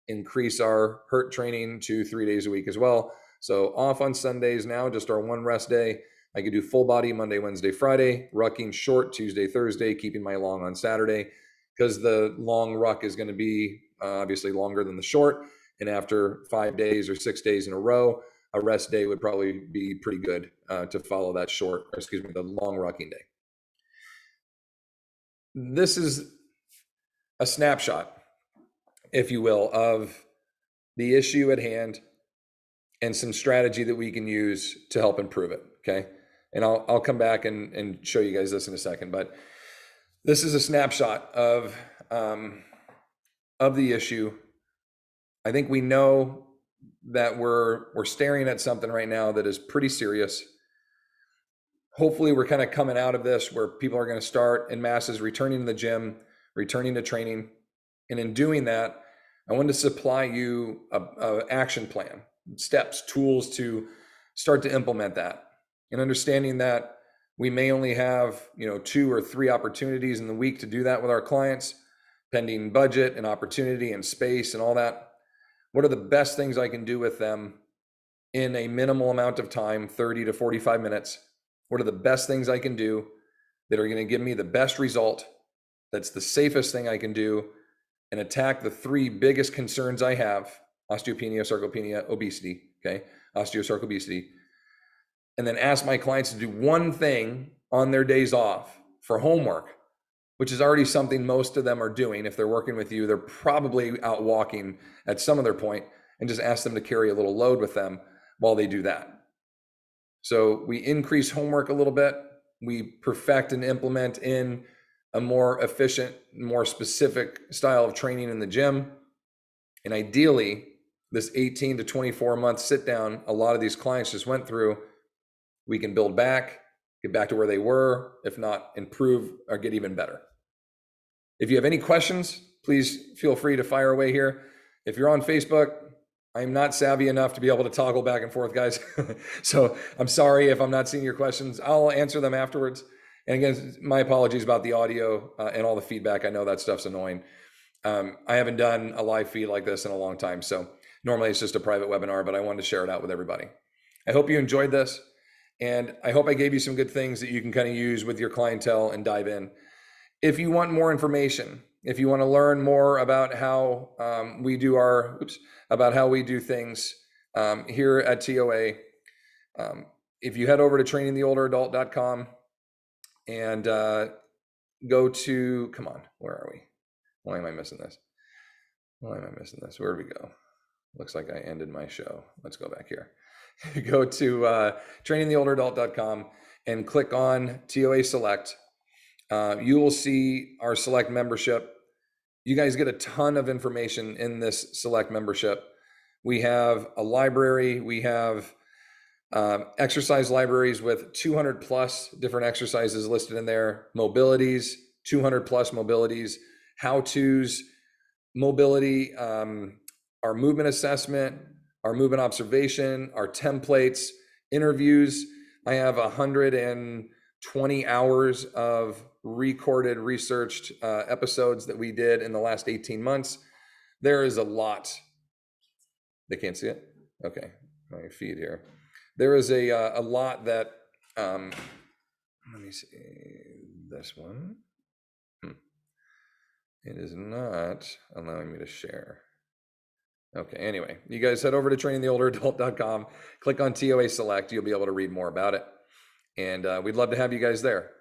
increase our HIRT training to 3 days a week as well. So off on Sundays now, just our one rest day. I could do full body Monday, Wednesday, Friday, rucking short Tuesday, Thursday, keeping my long on Saturday, because the long ruck is going to be obviously longer than the short. And after 5 days or 6 days in a row, a rest day would probably be pretty good to follow that the long rucking day. This is a snapshot, if you will, of the issue at hand and some strategy that we can use to help improve it, okay? And I'll come back and show you guys this in a second, but this is a snapshot of the issue. I think we know that we're staring at something right now that is pretty serious. Hopefully we're kind of coming out of this where people are going to start in masses returning to the gym, returning to training. And in doing that, I wanted to supply you a action plan, steps, tools to start to implement that. And understanding that we may only have 2 or 3 opportunities in the week to do that with our clients, pending budget and opportunity and space and all that. What are the best things I can do with them in a minimal amount of time, 30 to 45 minutes? What are the best things I can do that are going to give me the best result? That's the safest thing I can do, and attack the 3 biggest concerns I have: osteopenia, sarcopenia, obesity, okay? Osteosarcobesity. And then ask my clients to do one thing on their days off for homework, which is already something most of them are doing. If they're working with you, they're probably out walking at some other point, and just ask them to carry a little load with them while they do that. So we increase homework a little bit. We perfect and implement in a more efficient, more specific style of training in the gym. And ideally, this 18 to 24 month sit down a lot of these clients just went through, we can build back, get back to where they were, if not improve or get even better. If you have any questions, please feel free to fire away here. If you're on Facebook, I'm not savvy enough to be able to toggle back and forth, guys. So I'm sorry if I'm not seeing your questions. I'll answer them afterwards. And again, my apologies about the audio and all the feedback. I know that stuff's annoying. I haven't done a live feed like this in a long time. So normally it's just a private webinar, but I wanted to share it out with everybody. I hope you enjoyed this. And I hope I gave you some good things that you can kind of use with your clientele and dive in. If you want more information, if you want to learn more about how we do things here at TOA, if you head over to trainingtheolderadult.com and go to, come on, where are we? Why am I missing this? Where did we go? Looks like I ended my show. Let's go back here. Go to trainingtheolderadult.com and click on TOA Select. You will see our Select membership. You guys get a ton of information in this Select membership. We have a library. We have exercise libraries with 200 plus different exercises listed in there, mobilities, 200 plus mobilities, how-tos, mobility, our movement assessment, our movement observation, our templates, interviews. I have 120 hours of recorded, researched episodes that we did in the last 18 months. There is a lot. They can't see it? Okay, my feed here. There is a lot that, let me see, this one. It is not allowing me to share. Okay, anyway, you guys head over to trainingtheolderadult.com, click on TOA Select, you'll be able to read more about it. And we'd love to have you guys there.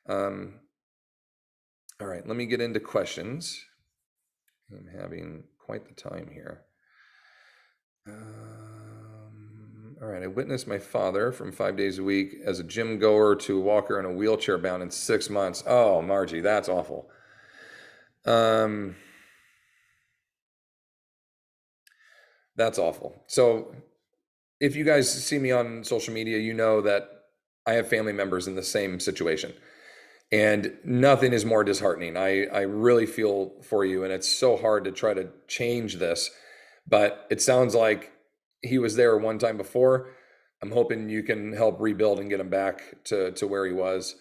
All right, let me get into questions. I'm having quite the time here. All right, I witnessed my father from 5 days a week as a gym goer to a walker and a wheelchair bound in 6 months. Oh, Margie, that's awful. That's awful. So if you guys see me on social media, you know that I have family members in the same situation, and nothing is more disheartening. I really feel for you, and it's so hard to try to change this, but it sounds like he was there one time before. I'm hoping you can help rebuild and get him back to where he was.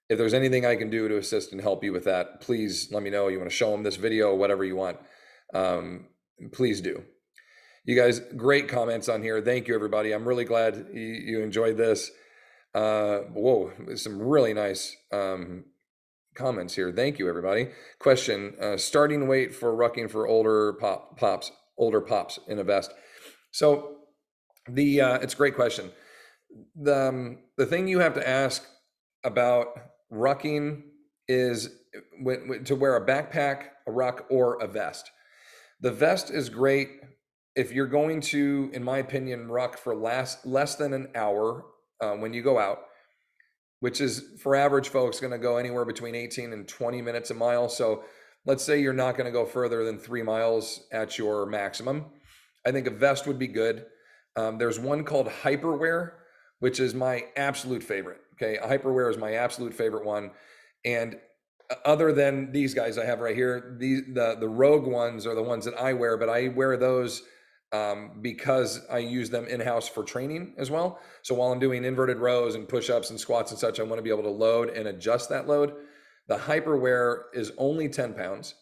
If there's anything I can do to assist and help you with that, please let me know. You want to show him this video, whatever you want, please do. You guys, great comments on here. Thank you, everybody. I'm really glad you enjoyed this. Whoa, some really nice comments here. Thank you, everybody. Question, starting weight for rucking for older pops in a vest. So it's a great question. The thing you have to ask about rucking is to wear a backpack, a ruck, or a vest. The vest is great if you're going to, in my opinion, ruck for less than an hour when you go out, which is for average folks going to go anywhere between 18 and 20 minutes a mile. So let's say you're not going to go further than 3 miles at your maximum. I think a vest would be good. There's one called Hyperware, which is my absolute favorite. Okay, Hyperware is my absolute favorite one. And other than these guys I have right here, the Rogue ones are the ones that I wear, but I wear those because I use them in-house for training as well. So while I'm doing inverted rows and push-ups and squats and such, I want to be able to load and adjust that load. The Hyperware is only 10 pounds,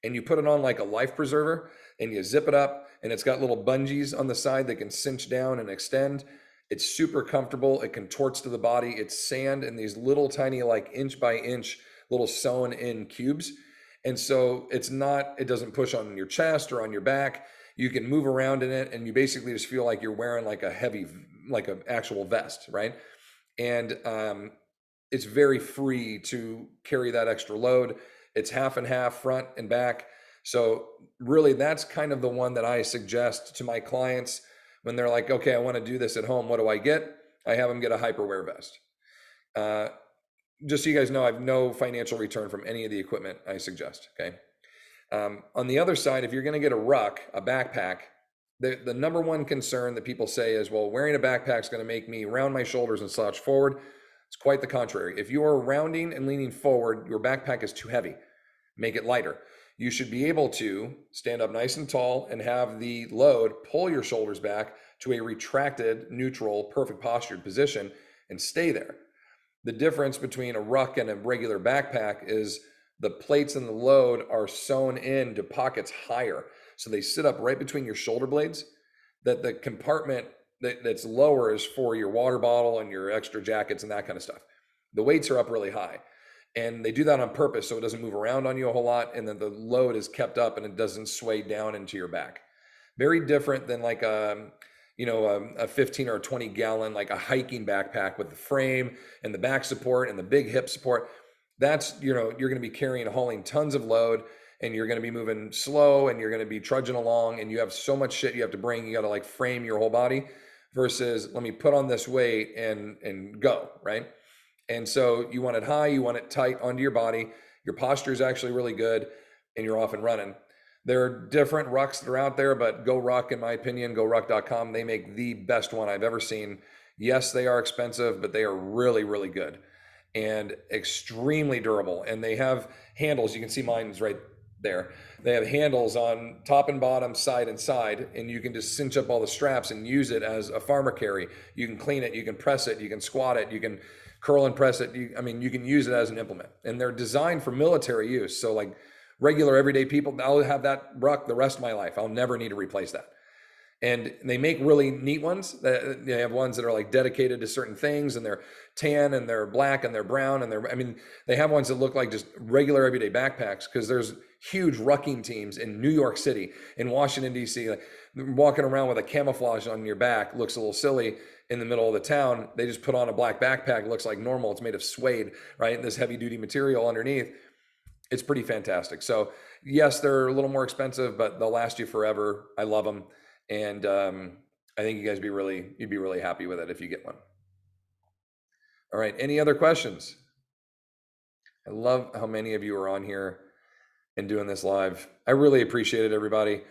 and you put it on like a life preserver and you zip it up, and it's got little bungees on the side that can cinch down and extend. It's super comfortable. It contorts to the body. It's sand in these little tiny, like inch by inch, little sewn in cubes. And so it doesn't push on your chest or on your back. You can move around in it, and you basically just feel like you're wearing like an actual vest, right? And it's very free to carry that extra load. It's half and half, front and back. So really, that's kind of the one that I suggest to my clients when they're like, okay, I want to do this at home. What do I get? I have them get a Hyperware vest. Just so you guys know, I have no financial return from any of the equipment I suggest, okay? On the other side, if you're going to get a ruck, a backpack, the number one concern that people say is, well, wearing a backpack is going to make me round my shoulders and slouch forward. It's quite the contrary. If you are rounding and leaning forward, your backpack is too heavy. Make it lighter. You should be able to stand up nice and tall and have the load pull your shoulders back to a retracted, neutral, perfect postured position and stay there. The difference between a ruck and a regular backpack is the plates and the load are sewn into pockets higher. So they sit up right between your shoulder blades, that the compartment that's lower is for your water bottle and your extra jackets and that kind of stuff. The weights are up really high. And they do that on purpose so it doesn't move around on you a whole lot, and then the load is kept up and it doesn't sway down into your back. Very different than like a 15 or a 20 gallon, like a hiking backpack with the frame and the back support and the big hip support. That's, you're going to be carrying, hauling tons of load, and you're going to be moving slow, and you're going to be trudging along, and you have so much shit you have to bring. You got to like frame your whole body versus let me put on this weight and go, right? And so you want it high, you want it tight onto your body. Your posture is actually really good, and you're off and running. There are different rucks that are out there, but Go Ruck, in my opinion, GoRuck.com, they make the best one I've ever seen. Yes, they are expensive, but they are really, really good and extremely durable. And they have handles. You can see mine's right there. They have handles on top and bottom, side and side, and you can just cinch up all the straps and use it as a farmer carry. You can clean it, you can press it, you can squat it, you can curl and press it. You can use it as an implement. And they're designed for military use. So like regular everyday people, I'll have that ruck the rest of my life. I'll never need to replace that. And they make really neat ones. They have ones that are like dedicated to certain things, and they're tan and they're black and they're brown, and they have ones that look like just regular everyday backpacks, because there's huge rucking teams in New York City, in Washington, D.C. Like, walking around with a camouflage on your back looks a little silly in the middle of the town. They just put on a black backpack, looks like normal. It's made of suede, right? And this heavy duty material underneath. It's pretty fantastic. So yes, they're a little more expensive, but they'll last you forever. I love them. And I think you guys you'd be really happy with it if you get one. All right, any other questions? I love how many of you are on here and doing this live. I really appreciate it, everybody.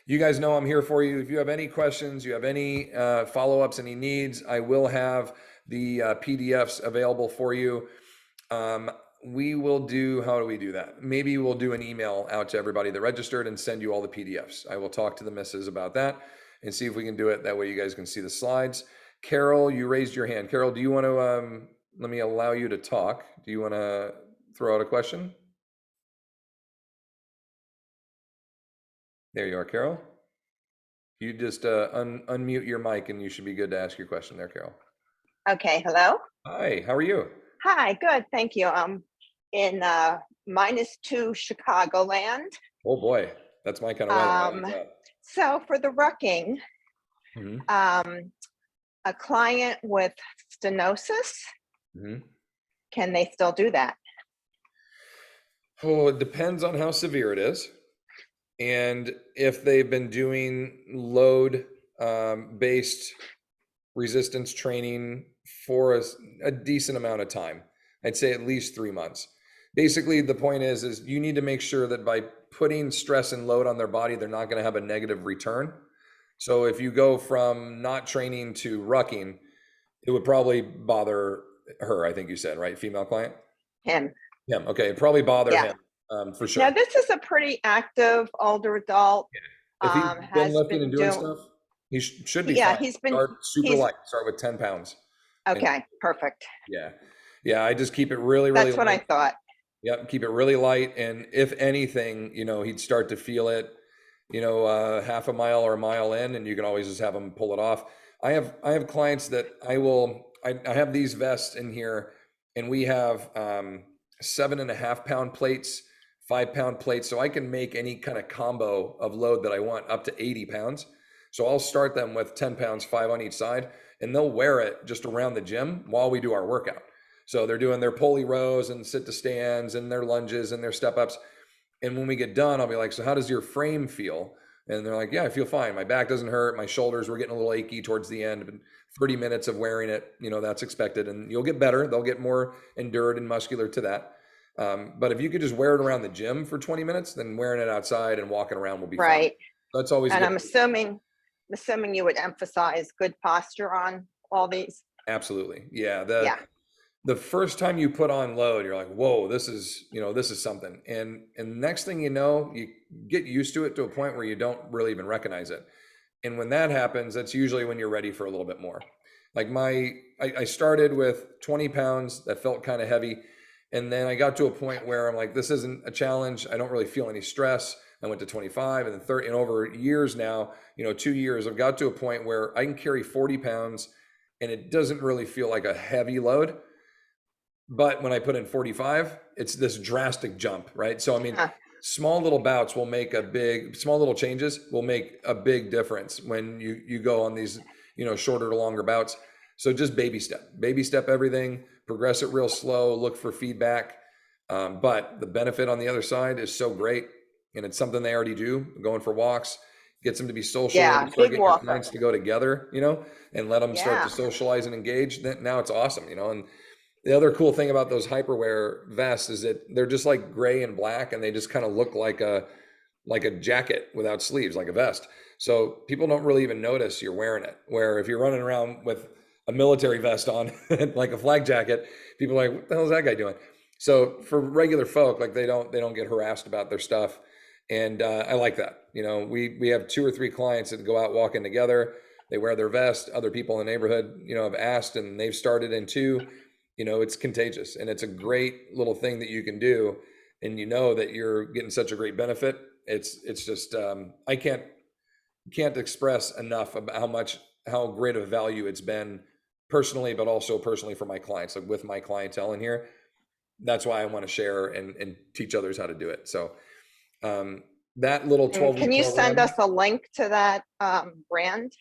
You guys know I'm here for you. If you have any questions, you have any follow-ups, any needs, I will have the PDFs available for you. We will do, how do we do that? Maybe we'll do an email out to everybody that registered and send you all the PDFs. I will talk to the missus about that and see if we can do it. That way you guys can see the slides. Carol, you raised your hand. Carol, do you want to, let me allow you to talk. Do you want to throw out a question? There you are, Carol. You just unmute your mic and you should be good to ask your question there, Carol. Okay, hello. Hi, how are you? Hi, good, thank you. In -2 Chicagoland. Oh boy, that's my kind of weather. I like that. So for the rucking, Mhm, a client with stenosis, mhm. can they still do that? Oh, it depends on how severe it is. And if they've been doing load based resistance training for a decent amount of time. I'd say at least 3 months. Basically, the point is you need to make sure that by putting stress and load on their body, they're not going to have a negative return. So if you go from not training to rucking, it would probably bother her, I think you said, right? Female client? Him. Him. Okay, it'd probably bother Yeah. him for sure. Now, this is a pretty active older adult. If he's been Has lifting been and doing doing, stuff, he should be yeah, fine. he's been, Start super he's, light. Start with 10 pounds. okay, perfect. Yeah. Yeah, I just keep it really, really That's what light. I thought. Yep, keep it really light. And if anything, he'd start to feel it, half a mile or a mile in, and you can always just have him pull it off. I have clients that I have these vests in here, and we have 7.5 pound plates, 5 pound plates. So I can make any kind of combo of load that I want up to 80 pounds. So I'll start them with 10 pounds, 5 on each side, and they'll wear it just around the gym while we do our workout. So they're doing their pulley rows and sit to stands and their lunges and their step ups. And when we get done, I'll be like, so how does your frame feel? And they're like, yeah, I feel fine. My back doesn't hurt. My shoulders were getting a little achy towards the end. But 30 minutes of wearing it, that's expected. And you'll get better. They'll get more endured and muscular to that. But if you could just wear it around the gym for 20 minutes, then wearing it outside and walking around will be fine. Right. That's always And good. I'm assuming you would emphasize good posture on all these. Absolutely. Yeah. Yeah. The first time you put on load, you're like, whoa, this is something. And next thing you know, you get used to it to a point where you don't really even recognize it. And when that happens, that's usually when you're ready for a little bit more. Like I started with 20 pounds that felt kind of heavy. And then I got to a point where I'm like, this isn't a challenge. I don't really feel any stress. I went to 25 and then 30, and over years now, 2 years, I've got to a point where I can carry 40 pounds and it doesn't really feel like a heavy load. But when I put in 45, it's this drastic jump, right? So, I mean, small little bouts will make small little changes will make a big difference when you go on these, shorter to longer bouts. So just baby step everything, progress it real slow, look for feedback. But the benefit on the other side is so great. And it's something they already do, going for walks, gets them to be social, Yeah, start big getting your walker. clients to go together, and let them start Yeah. to socialize and engage. Then now it's awesome, and the other cool thing about those Hyperware vests is that they're just like gray and black, and they just kind of look like a jacket without sleeves, like a vest. So people don't really even notice you're wearing it. Where if you're running around with a military vest on, like a flag jacket, people are like, what the hell is that guy doing? So for regular folk, like they don't get harassed about their stuff. And I like that. We have 2 or 3 clients that go out walking together. They wear their vest. Other people in the neighborhood, have asked, and they've started in too. It's contagious, and it's a great little thing that you can do. And that you're getting such a great benefit. It's just I can't express enough about how great of a value it's been personally, but also personally for my clients, like with my clientele in here. That's why I want to share and teach others how to do it. So that little 12 Can you send us a link to that brand?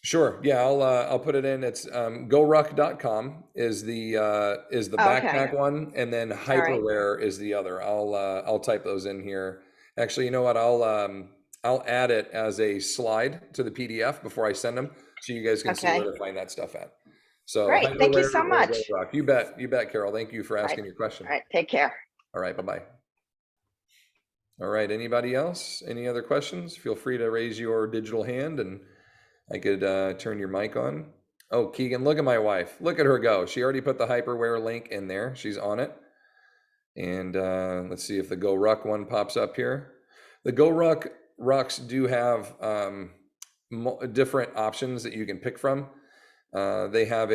Sure. Yeah, I'll put it in. It's goruck.com is the backpack one, and then Hyperware is the other. I'll type those in here. Actually, you know what? I'll add it as a slide to the PDF before I send them, so you guys can see where to find that stuff at. So Great. Thank you so Hyperware or much. GoRuck. You bet, Carol. Thank you for asking your question. All right. Take care. All right. Bye-bye. All right. Anybody else? Any other questions? Feel free to raise your digital hand and I could turn your mic on. Oh, Keegan, look at my wife. Look at her go. She already put the Hyperware link in there. She's on it. And let's see if the Go Ruck one pops up here. The Go Ruck rucks do have different options that you can pick from. They have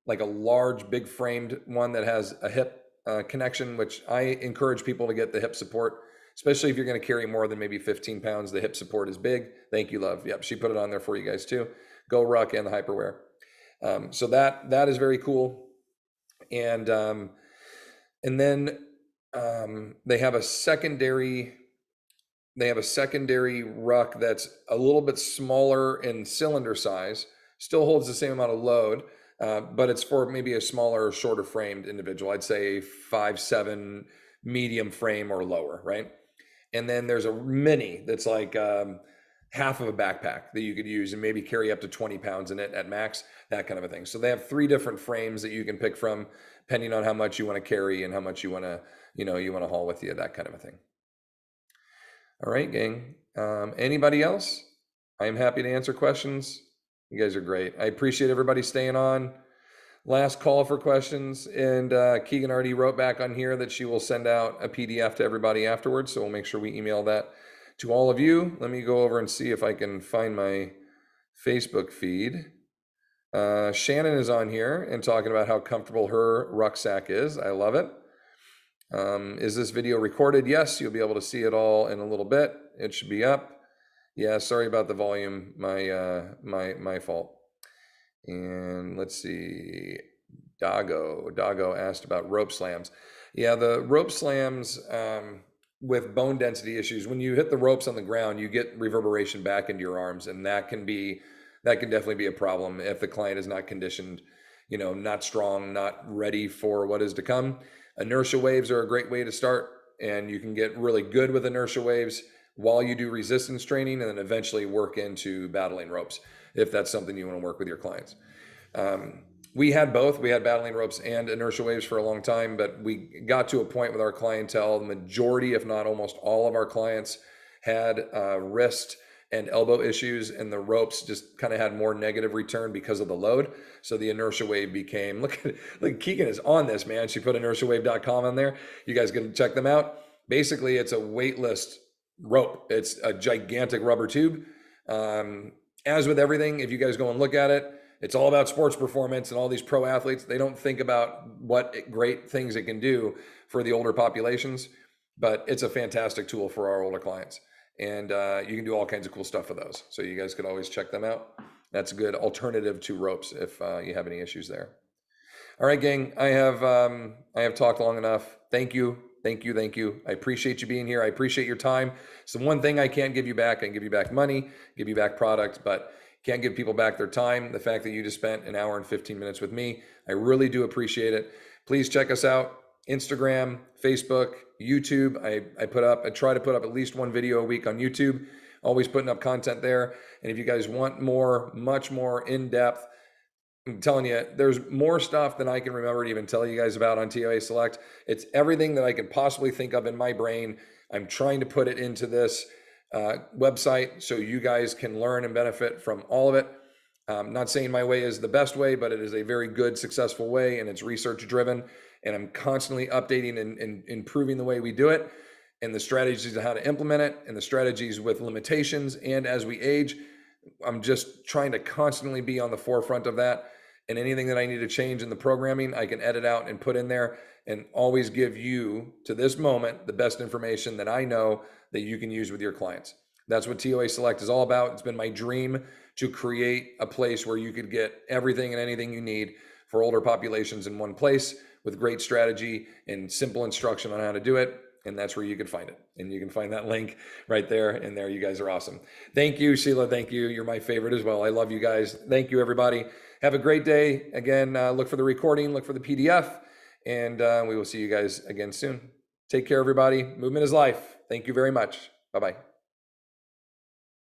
like a large, big framed one that has a hip connection, which I encourage people to get the hip support, especially if you're going to carry more than maybe 15 pounds. The hip support is big. Thank you, love. Yep, she put it on there for you guys too. Go Ruck and the Hyperware. So that is very cool. And then they have a secondary ruck that's a little bit smaller in cylinder size, still holds the same amount of load, but it's for maybe a smaller, shorter framed individual. I'd say 5'7", medium frame or lower, right? And then there's a mini that's like half of a backpack that you could use and maybe carry up to 20 pounds in it at max, that kind of a thing. So they have 3 different frames that you can pick from, depending on how much you want to carry and how much you want to, you want to haul with you, that kind of a thing. All right, gang. Anybody else? I am happy to answer questions. You guys are great. I appreciate everybody staying on. Last call for questions. And Keegan already wrote back on here that she will send out a PDF to everybody afterwards. So we'll make sure we email that to all of you. Let me go over and see if I can find my Facebook feed. Shannon is on here and talking about how comfortable her rucksack is. I love it. Is this video recorded? Yes, you'll be able to see it all in a little bit. It should be up. Yeah, sorry about the volume, my fault. And let's see, Dago asked about rope slams. Yeah, the rope slams with bone density issues, when you hit the ropes on the ground, you get reverberation back into your arms, and that can definitely be a problem if the client is not conditioned, not strong, not ready for what is to come. Inertia waves are a great way to start, and you can get really good with inertia waves while you do resistance training, and then eventually work into battling ropes if that's something you want to work with your clients. We had both. We had battling ropes and inertia waves for a long time, but we got to a point with our clientele, the majority, if not almost all of our clients had wrist and elbow issues, and the ropes just kind of had more negative return because of the load. So the inertia wave became, look, Keegan is on this, man. She put inertiawave.com on there. You guys can check them out. Basically, it's a weightless rope. It's a gigantic rubber tube. As with everything, if you guys go and look at it, it's all about sports performance, and all these pro athletes, they don't think about what great things it can do for the older populations, but it's a fantastic tool for our older clients. And you can do all kinds of cool stuff with those. So you guys could always check them out. That's a good alternative to ropes if you have any issues there. All right, gang, I have talked long enough. Thank you. I appreciate you being here. I appreciate your time. It's the one thing I can't give you back. I can give you back money, give you back product, but can't give people back their time. The fact that you just spent an hour and 15 minutes with me, I really do appreciate it. Please check us out. Instagram, Facebook, YouTube. I try to put up at least one video a week on YouTube, always putting up content there. And if you guys want much more in-depth, I'm telling you, there's more stuff than I can remember to even tell you guys about on TOA Select. It's everything that I can possibly think of in my brain. I'm trying to put it into this website so you guys can learn and benefit from all of it. Not saying my way is the best way, but it is a very good, successful way, and it's research driven. And I'm constantly updating and improving the way we do it, and the strategies on how to implement it, and the strategies with limitations. And as we age, I'm just trying to constantly be on the forefront of that. And anything that I need to change in the programming, I can edit out and put in there, and always give you, to this moment, the best information that I know that you can use with your clients. That's what TOA Select is all about. It's been my dream to create a place where you could get everything and anything you need for older populations in one place, with great strategy and simple instruction on how to do it. And that's where you can find it. And you can find that link right there. And there, you guys are awesome. Thank you, Sheila. Thank you. You're my favorite as well. I love you guys. Thank you, everybody. Have a great day. Again, look for the recording, look for the PDF, and we will see you guys again soon. Take care, everybody. Movement is life. Thank you very much. Bye-bye.